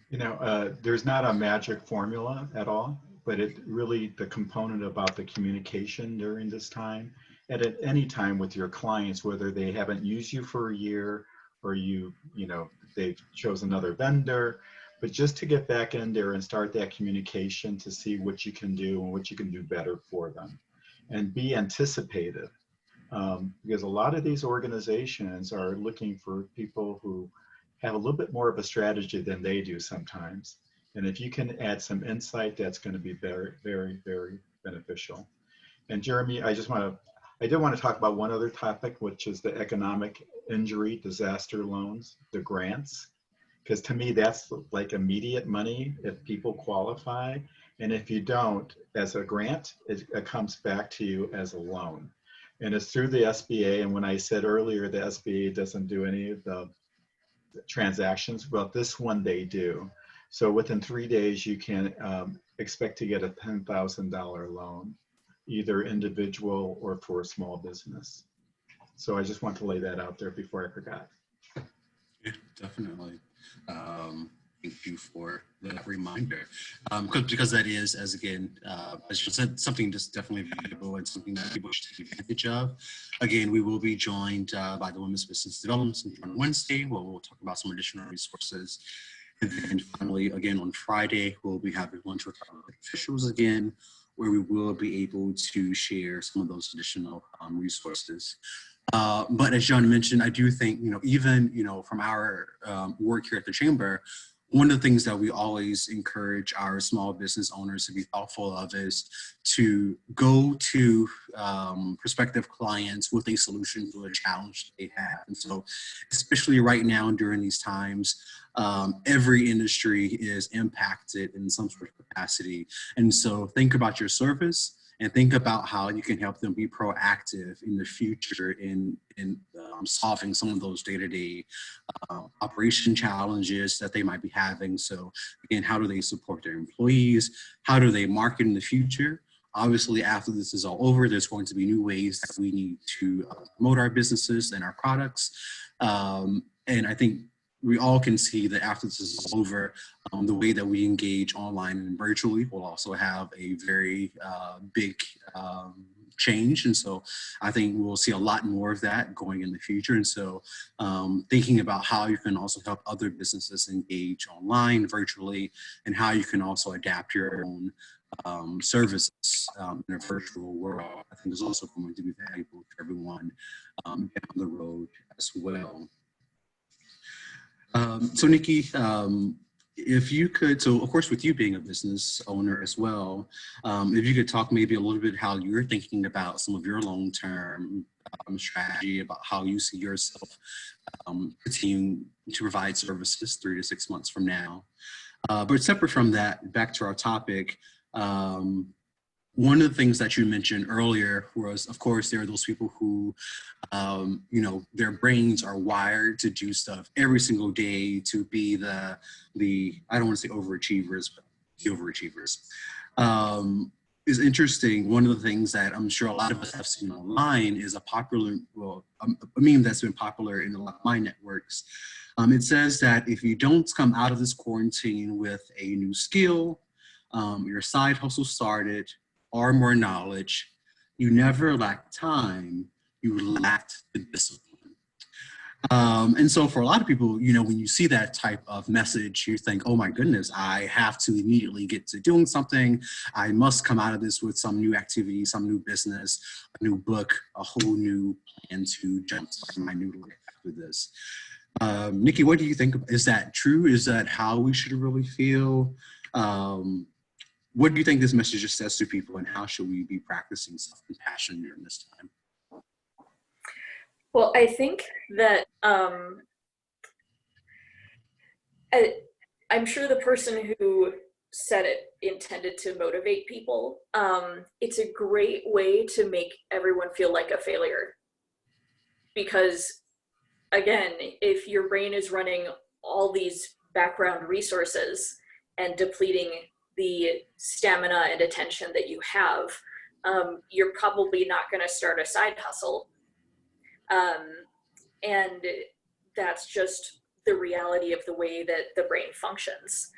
You know, there's not a magic formula at all, but it really, the component about the communication during this time, and at any time with your clients, whether they haven't used you for a year or you know, they've chosen another vendor, but just to get back in there and start that communication to see what you can do and what you can do better for them, and be anticipative. Because a lot of these organizations are looking for people who have a little bit more of a strategy than they do sometimes. And if you can add some insight, that's going to be very, very, very beneficial. And Jeremy, I did want to talk about one other topic, which is the economic injury disaster loans, the grants. Because to me, that's like immediate money if people qualify. And if you don't, as a grant, it comes back to you as a loan. And it's through the SBA. And when I said earlier, the SBA doesn't do any of the transactions, well, this one they do. So within 3 days, you can expect to get a $10,000 loan, either individual or for a small business. So I just want to lay that out there before I forgot. Yeah, definitely. Thank you for the reminder. Because that is, as you said, something just definitely valuable and something that people should take advantage of. Again, we will be joined by the Women's Business Development Center on Wednesday, where we'll talk about some additional resources. And then finally, again, on Friday, we'll be having lunch with our officials again, where we will be able to share some of those additional resources. But as John mentioned, I do think, even, from our work here at the Chamber, one of the things that we always encourage our small business owners to be thoughtful of is to go to prospective clients with a solution to a challenge they have. And so, especially right now during these times, every industry is impacted in some sort of capacity. And so think about your service and think about how you can help them be proactive in the future in solving some of those day-to-day operation challenges that they might be having. So again, how do they support their employees? How do they market in the future? Obviously, after this is all over, there's going to be new ways that we need to promote our businesses and our products. And I think we all can see that after this is over, the way that we engage online and virtually will also have a very big change. And so I think we'll see a lot more of that going in the future. And so thinking about how you can also help other businesses engage online, virtually, and how you can also adapt your own services in a virtual world, I think is also going to be valuable to everyone down the road as well. So Nikki, if you could, so of course with you being a business owner as well, if you could talk maybe a little bit how you're thinking about some of your long-term strategy, about how you see yourself continuing to provide services 3 to 6 months from now. But separate from that, back to our topic, one of the things that you mentioned earlier was, of course, there are those people who, their brains are wired to do stuff every single day, to be the I don't want to say overachievers, but the overachievers. Is interesting. One of the things that I'm sure a lot of us have seen online is a meme that's been popular in a lot of my networks. It says that if you don't come out of this quarantine with a new skill, your side hustle started, or more knowledge, you never lacked time, you lacked the discipline. And so for a lot of people, when you see that type of message, you think, oh my goodness, I have to immediately get to doing something. I must come out of this with some new activity, some new business, a new book, a whole new plan to jumpstart my new life after this. Nikki, what do you think? Is that true? Is that how we should really feel? What do you think this message just says to people, and how should we be practicing self-compassion during this time? Well, I think that I'm sure the person who said it intended to motivate people. It's a great way to make everyone feel like a failure. Because again, if your brain is running all these background resources and depleting the stamina and attention that you have, you're probably not going to start a side hustle. And that's just the reality of the way that the brain functions.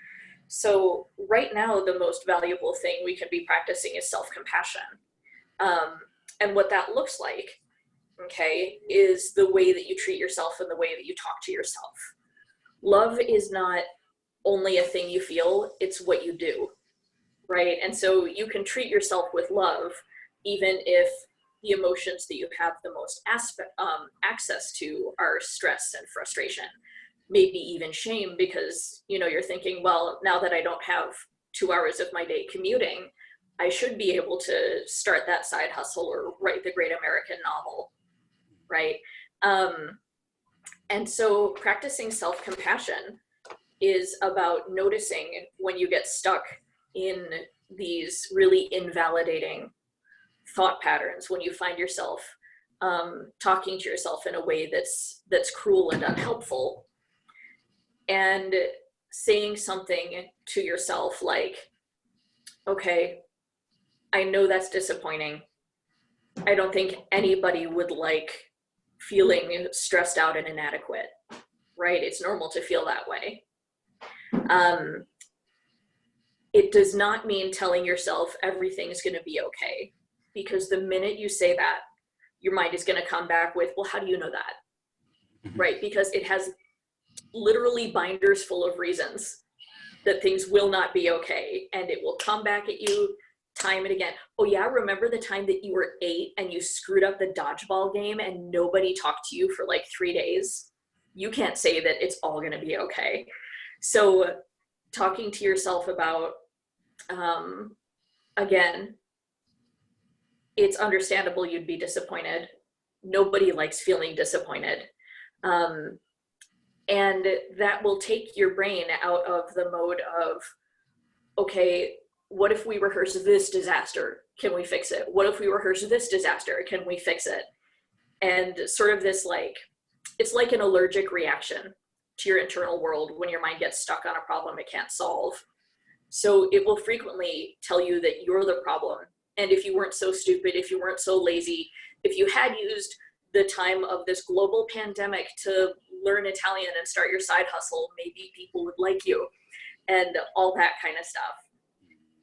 So right now, the most valuable thing we can be practicing is self-compassion. And what that looks like, okay, is the way that you treat yourself and the way that you talk to yourself. Love is not only a thing you feel, it's what you do, right? And so you can treat yourself with love, even if the emotions that you have the most access to are stress and frustration, maybe even shame, because you're thinking, well, now that I don't have 2 hours of my day commuting, I should be able to start that side hustle or write the great American novel, right? And so practicing self-compassion is about noticing when you get stuck in these really invalidating thought patterns, when you find yourself talking to yourself in a way that's cruel and unhelpful, and saying something to yourself like, okay, I know that's disappointing. I don't think anybody would like feeling stressed out and inadequate, right? It's normal to feel that way. It does not mean telling yourself everything's going to be okay, because the minute you say that, your mind is going to come back with, well, how do you know that? Right? Because it has literally binders full of reasons that things will not be okay, and it will come back at you time and again. Oh yeah, remember the time that you were 8 and you screwed up the dodgeball game and nobody talked to you for like 3 days? You can't say that it's all going to be okay. So talking to yourself about, again, it's understandable you'd be disappointed. Nobody likes feeling disappointed. And that will take your brain out of the mode of, okay, what if we rehearse this disaster? Can we fix it? What if we rehearse this disaster? Can we fix it? And sort of this, like, it's like an allergic reaction to your internal world when your mind gets stuck on a problem it can't solve. So it will frequently tell you that you're the problem. And if you weren't so stupid, if you weren't so lazy, if you had used the time of this global pandemic to learn Italian and start your side hustle, maybe people would like you, and all that kind of stuff.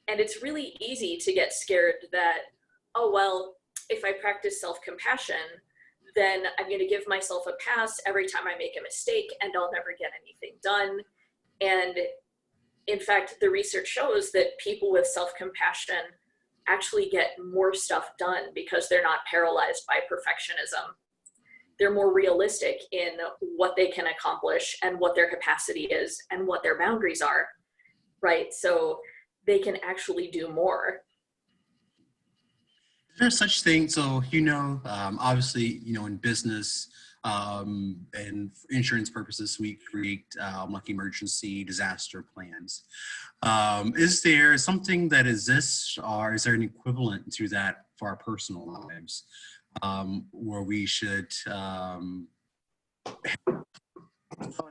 And it's really easy to get scared that, oh, well, if I practice self-compassion, then I'm going to give myself a pass every time I make a mistake and I'll never get anything done. And in fact, the research shows that people with self-compassion actually get more stuff done because they're not paralyzed by perfectionism. They're more realistic in what they can accomplish and what their capacity is and what their boundaries are, right? So they can actually do more. There's such thing, so obviously, in business and for insurance purposes, we create like emergency disaster plans. Is there something that exists, or is there an equivalent to that for our personal lives, where we should thought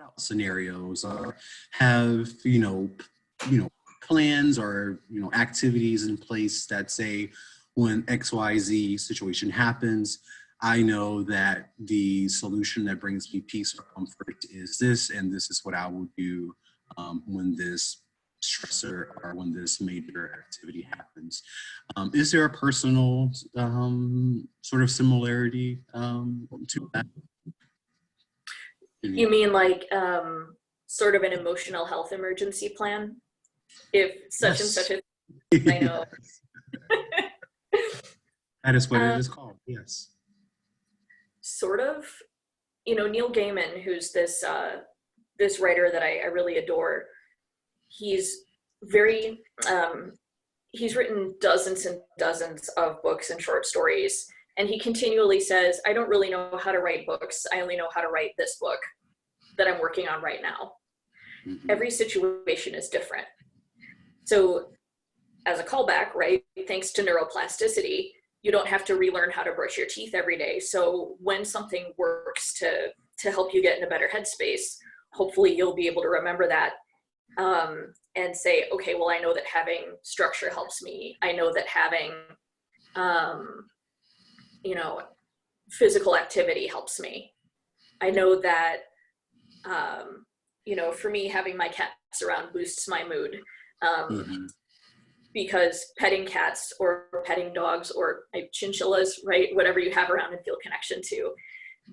out scenarios or have plans or activities in place that say, when XYZ situation happens, I know that the solution that brings me peace or comfort is this, and this is what I will do when this stressor or when this major activity happens. Is there a personal sort of similarity to that? You mean like sort of an emotional health emergency plan? If such and such a thing, I know. That is what it is called, yes. Sort of. Neil Gaiman, who's this this writer that I really adore, he's very, he's written dozens and dozens of books and short stories, and he continually says, I don't really know how to write books. I only know how to write this book that I'm working on right now. Mm-hmm. Every situation is different. So as a callback, right, thanks to neuroplasticity, you don't have to relearn how to brush your teeth every day. So when something works to help you get in a better headspace, hopefully you'll be able to remember that and say, okay, well, I know that having structure helps me. I know that having, physical activity helps me. I know that, for me, having my cats around boosts my mood. Mm-hmm. Because petting cats or petting dogs or chinchillas, right, whatever you have around and feel connection to,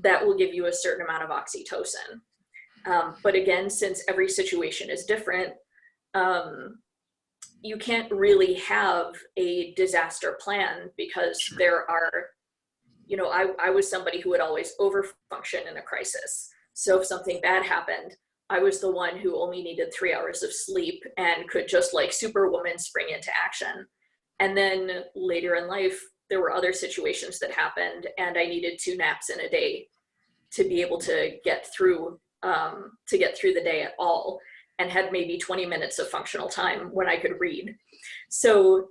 that will give you a certain amount of oxytocin. But again, since every situation is different, you can't really have a disaster plan because there are, I was somebody who would always overfunction in a crisis. So if something bad happened, I was the one who only needed 3 hours of sleep and could just like Superwoman spring into action. And then later in life, there were other situations that happened and I needed 2 naps in a day to be able to get through the day at all, and had maybe 20 minutes of functional time when I could read. So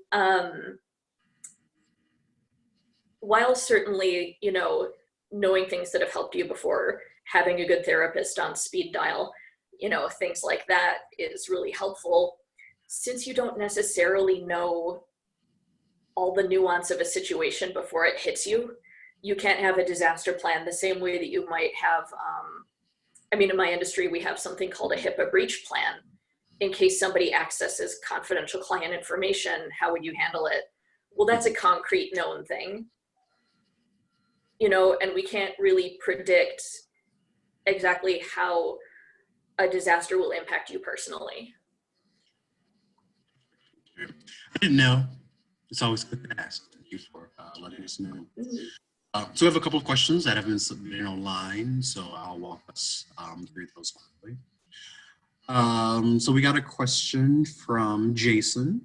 while certainly, knowing things that have helped you before, having a good therapist on speed dial, things like that is really helpful. Since you don't necessarily know all the nuance of a situation before it hits you, you can't have a disaster plan the same way that you might have, in my industry, we have something called a HIPAA breach plan. in case somebody accesses confidential client information, how would you handle it? Well, that's a concrete known thing, you know, and we can't really predict exactly how a disaster will impact you personally. I didn't know. It's always good to ask. Thank you for letting us know. So we have a couple of questions that have been submitted online, so I'll walk us through those quickly. So we got a question from Jason.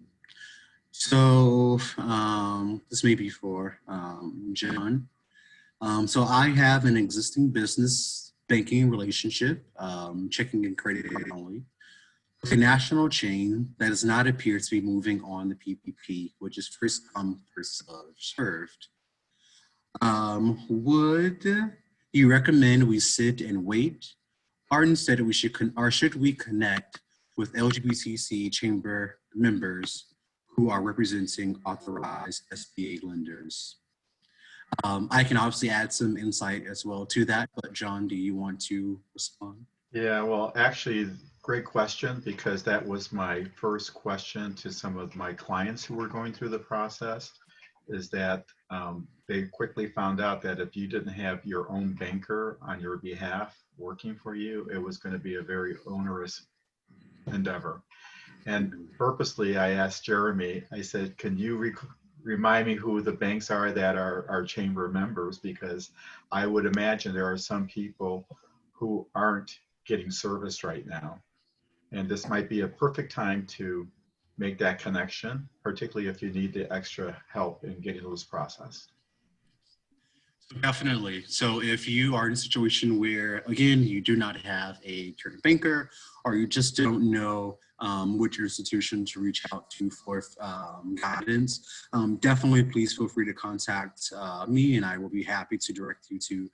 So this may be for John. So I have an existing business banking relationship, checking and credit only, with a national chain that does not appear to be moving on the PPP, which is first come, first served. Would you recommend we sit and wait, or instead should we connect with LGBTC chamber members who are representing authorized SBA lenders? I can obviously add some insight as well to that, but John, do you want to respond? Yeah, well, actually, great question, because that was my first question to some of my clients who were going through the process, is that they quickly found out that if you didn't have your own banker on your behalf working for you, it was going to be a very onerous endeavor. And purposely, I asked Jeremy, I said, can you remind me who the banks are that are our chamber members? Because I would imagine there are some people who aren't getting serviced right now. And this might be a perfect time to make that connection, particularly if you need the extra help in getting those processed. Definitely. So if you are in a situation where, again, you do not have a current banker, or you just don't know which institution to reach out to for guidance, definitely please feel free to contact me, and I will be happy to direct you to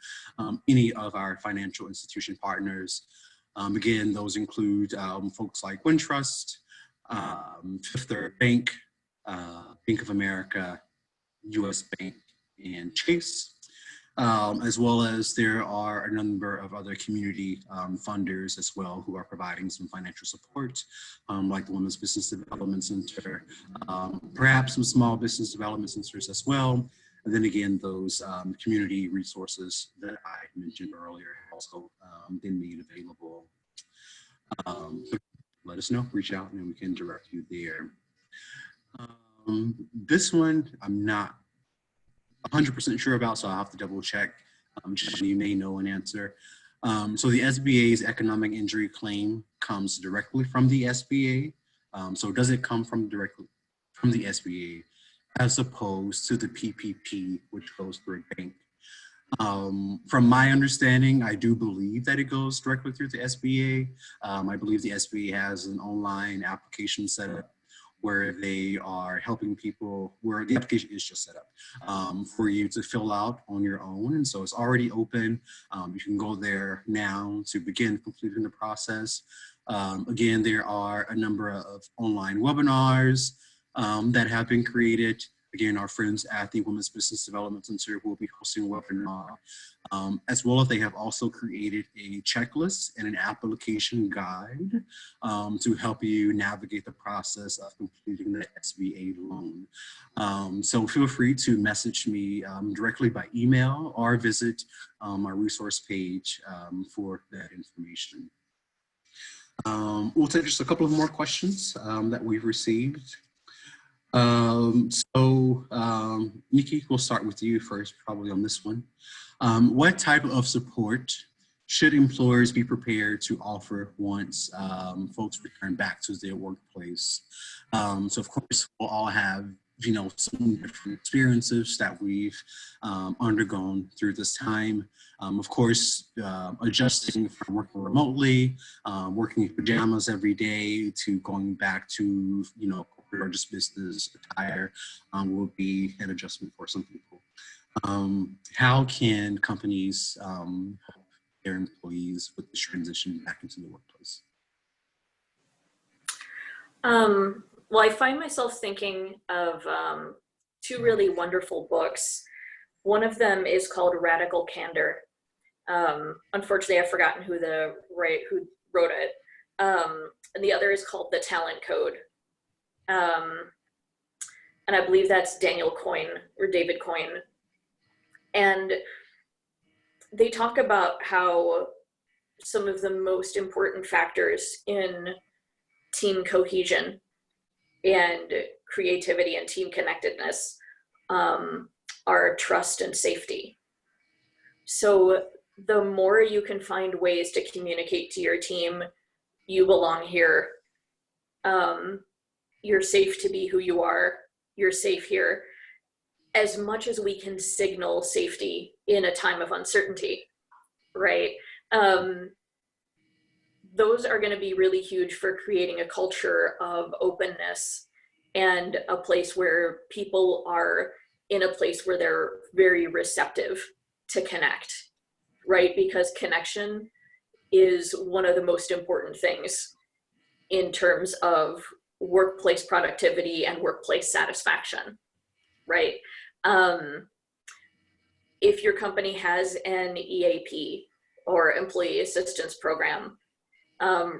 any of our financial institution partners. Again, those include folks like Wintrust, Fifth Third Bank, Bank of America, US Bank, and Chase. As well as there are a number of other community funders as well who are providing some financial support, like the Women's Business Development Center, perhaps some small business development centers as well. And then again, those community resources that I mentioned earlier also been made available. So let us know, reach out, and we can direct you there. This one, I'm not 100% sure about, so I'll have to double check. You may know an answer. So the SBA's economic injury claim comes directly from the SBA. So does it come directly from the SBA as opposed to the PPP, which goes through a bank? From my understanding, I do believe that it goes directly through the SBA. I believe the SBA has an online application set up where they are helping people, where the application is just set up for you to fill out on your own. And so it's already open. You can go there now to begin completing the process. Again, there are a number of online webinars that have been created. Again, our friends at the Women's Business Development Center will be hosting a webinar, as well as they have also created a checklist and an application guide to help you navigate the process of completing the SBA loan. So feel free to message me directly by email or visit our resource page for that information. We'll take just a couple of more questions that we've received. Nikki, we'll start with you first, probably on this one. What type of support should employers be prepared to offer once folks return back to their workplace? So of course, we'll all have, some different experiences that we've undergone through this time. Of course, adjusting from working remotely, working in pajamas every day, to going back to, or just business attire will be an adjustment for some people. How can companies help their employees with this transition back into the workplace? Well, I find myself thinking of two really wonderful books. One of them is called Radical Candor. Unfortunately, I've forgotten who wrote it, And the other is called the Talent Code. And I believe that's Daniel Coyne or David Coyne. And they talk about how some of the most important factors in team cohesion and creativity and team connectedness are trust and safety. So the more you can find ways to communicate to your team, you belong here, you're safe to be who you are, you're safe here, as much as we can signal safety in a time of uncertainty, right? Those are going to be really huge for creating a culture of openness and a place where people are in a place where they're very receptive to connect, right? Because connection is one of the most important things in terms of workplace productivity and workplace satisfaction, right? If your company has an EAP or employee assistance program,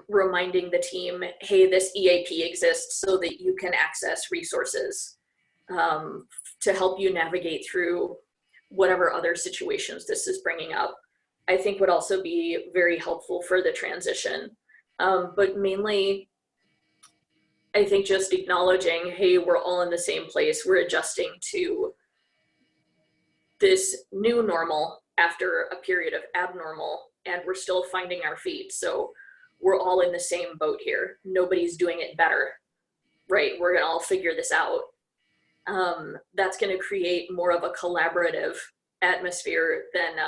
reminding the team, hey, this EAP exists so that you can access resources to help you navigate through whatever other situations this is bringing up, I think would also be very helpful for the transition. But mainly, I think just acknowledging, hey, we're all in the same place. We're adjusting to this new normal after a period of abnormal, and we're still finding our feet. So we're all in the same boat here. Nobody's doing it better, right? We're gonna all figure this out. That's gonna create more of a collaborative atmosphere than,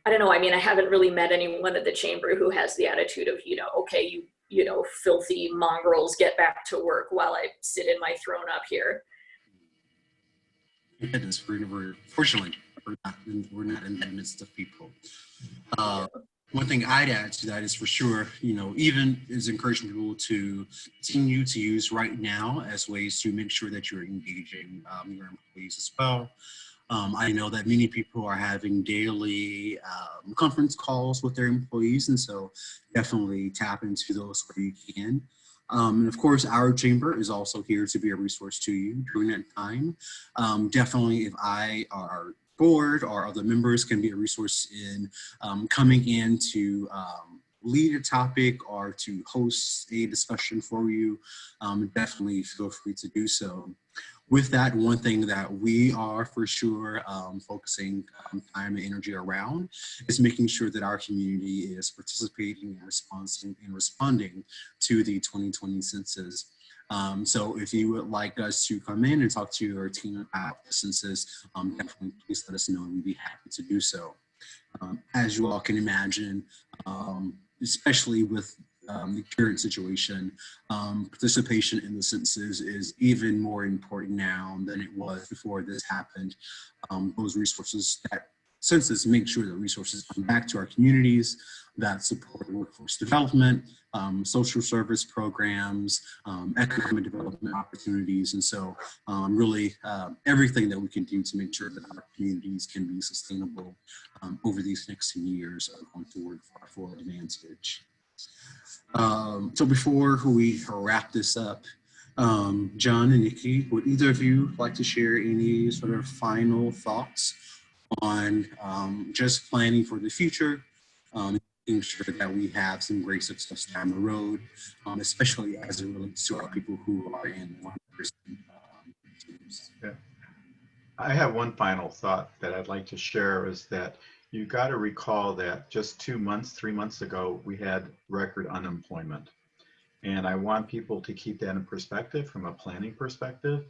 I don't know, I mean, I haven't really met anyone at the chamber who has the attitude of, okay, you know, filthy mongrels, get back to work while I sit in my throne up here. Goodness, fortunately, we're not in the midst of people. One thing I'd add to that is for sure, even is encouraging people to continue to use right now as ways to make sure that you're engaging your employees as well. I know that many people are having daily conference calls with their employees, and so definitely tap into those where you can. And of course, our chamber is also here to be a resource to you during that time. Definitely, if I are board or other members can be a resource in coming in to lead a topic or to host a discussion for you, definitely feel free to do so. With that, one thing that we are for sure focusing time and energy around is making sure that our community is participating and responding to the 2020 census. So if you would like us to come in and talk to your team about the census, definitely please let us know and we'd be happy to do so. As you all can imagine, especially with the current situation, participation in the census is even more important now than it was before this happened. Those resources, that census makes sure that resources come back to our communities that support workforce development, social service programs, economic development opportunities, and so really everything that we can do to make sure that our communities can be sustainable over these next 10 years are going to work for our full advantage. So before we wrap this up, John and Nikki, would either of you like to share any sort of final thoughts on just planning for the future, making sure that we have some great success down the road, especially as it relates to our people who are in one-person teams? Yeah. I have one final thought that I'd like to share is that you got to recall that just 3 months ago, we had record unemployment. And I want people to keep that in perspective from a planning perspective.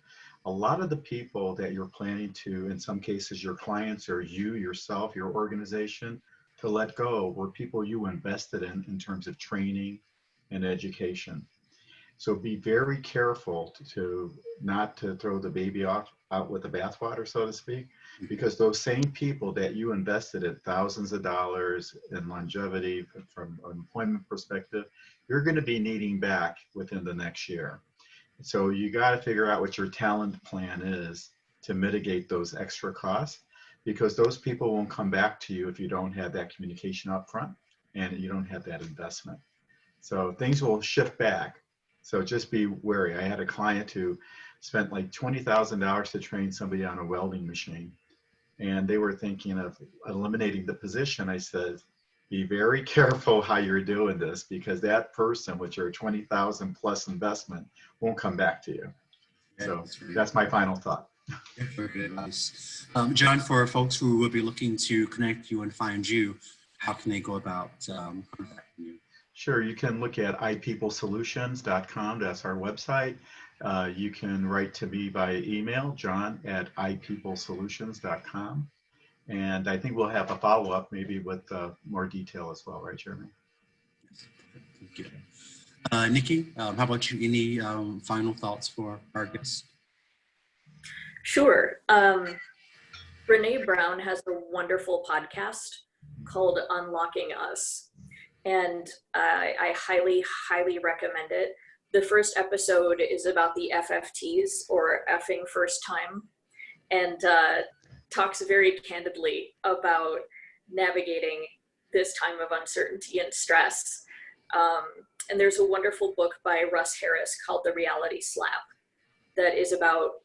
A lot of the people that you're planning to, in some cases, your clients or you, yourself, your organization, to let go were people you invested in terms of training and education. So be very careful to not to throw the baby out with the bathwater, so to speak, because those same people that you invested in thousands of dollars in longevity from an employment perspective, you're going to be needing back within the next year. So you got to figure out what your talent plan is to mitigate those extra costs, because those people won't come back to you if you don't have that communication up front and you don't have that investment. So things will shift back. So just be wary. I had a client who spent like $20,000 to train somebody on a welding machine, and they were thinking of eliminating the position. I said, be very careful how you're doing this, because that person with your 20,000 plus investment won't come back to you. So that's my final thought. Very good advice. John, for folks who will be looking to connect you and find you, how can they go about contacting you? Sure, you can look at ipeoplesolutions.com. That's our website. You can write to me by email, john@ipeoplesolutions.com. And I think we'll have a follow-up maybe with more detail as well, right, Jeremy? Thank you. Nikki, how about you? Any final thoughts for our guests? Sure. Brene Brown has a wonderful podcast called Unlocking Us. And I highly, highly recommend it. The first episode is about the FFTs, or effing first time, and talks very candidly about navigating this time of uncertainty and stress. And there's a wonderful book by Russ Harris called The Reality Slap that is about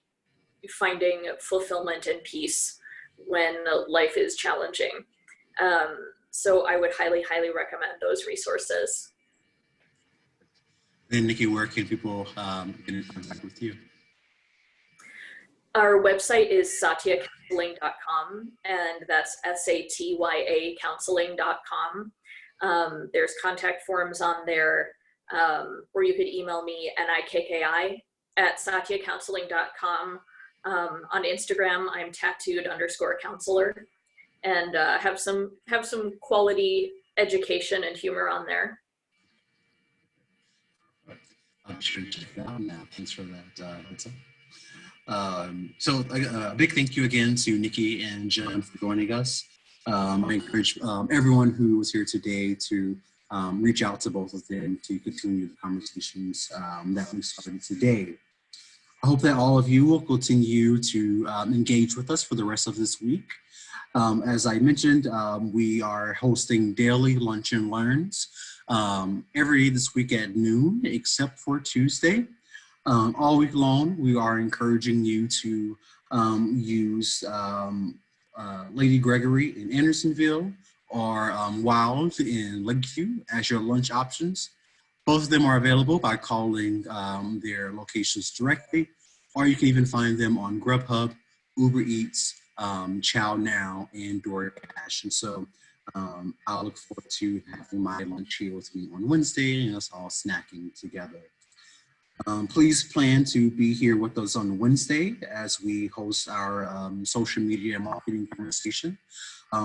finding fulfillment and peace when life is challenging. So I would highly, highly recommend those resources. And Nikki, where can people get in contact with you? Our website is satyacounseling.com, and that's SATYA counseling.com. There's contact forms on there, or you could email me, nikki@satyacounseling.com. On Instagram, I'm tattooed_counselor, and have some quality education and humor on there. I'll be sure to check that out now. Thanks for that. So a big thank you again to Nikki and Jen for joining us. I encourage everyone who was here today to reach out to both of them to continue the conversations that we started today. I hope that all of you will continue to engage with us for the rest of this week. As I mentioned, we are hosting daily lunch and learns every day this week at noon, except for Tuesday. All week long, we are encouraging you to use Lady Gregory in Andersonville or Wild in Lakeview as your lunch options. Both of them are available by calling their locations directly, or you can even find them on Grubhub, Uber Eats, Chow Now, and DoorDash. And so I'll look forward to having my lunch here with me on Wednesday and us all snacking together. Please plan to be here with us on Wednesday as we host our social media marketing conversation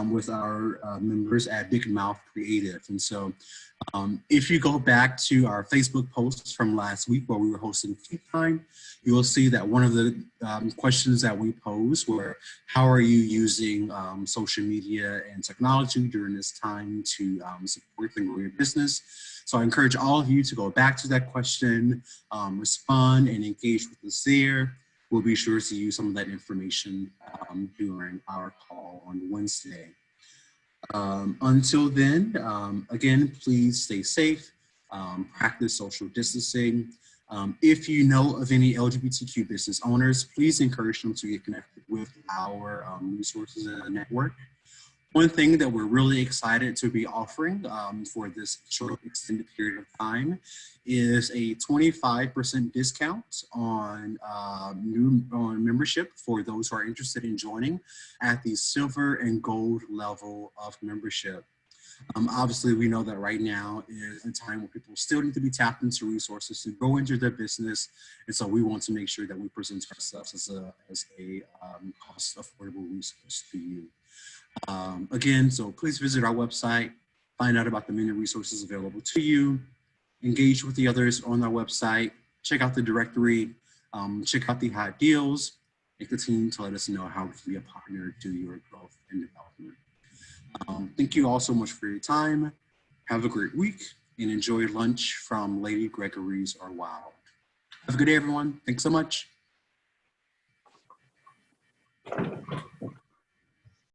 with our members at Big Mouth Creative. And so if you go back to our Facebook posts from last week where we were hosting Tea Time, you will see that one of the questions that we posed were, how are you using social media and technology during this time to support and grow your business? So I encourage all of you to go back to that question, respond and engage with us there. We'll be sure to use some of that information during our call on Wednesday. Until then, again, please stay safe, practice social distancing. If you know of any LGBTQ business owners, please encourage them to get connected with our resources in the network. One thing that we're really excited to be offering for this short extended period of time is a 25% discount on membership for those who are interested in joining at the silver and gold level of membership. Obviously, we know that right now is a time where people still need to be tapped into resources to go into their business. And so we want to make sure that we present ourselves as a cost affordable resource to you. Again, so please visit our website, find out about the many resources available to you, engage with the others on our website, check out the directory, check out the hot deals, and continue to let us know how we can be a partner to your growth and development. Thank you all so much for your time. Have a great week and enjoy lunch from Lady Gregory's or Wild. Have a good day, everyone. Thanks so much.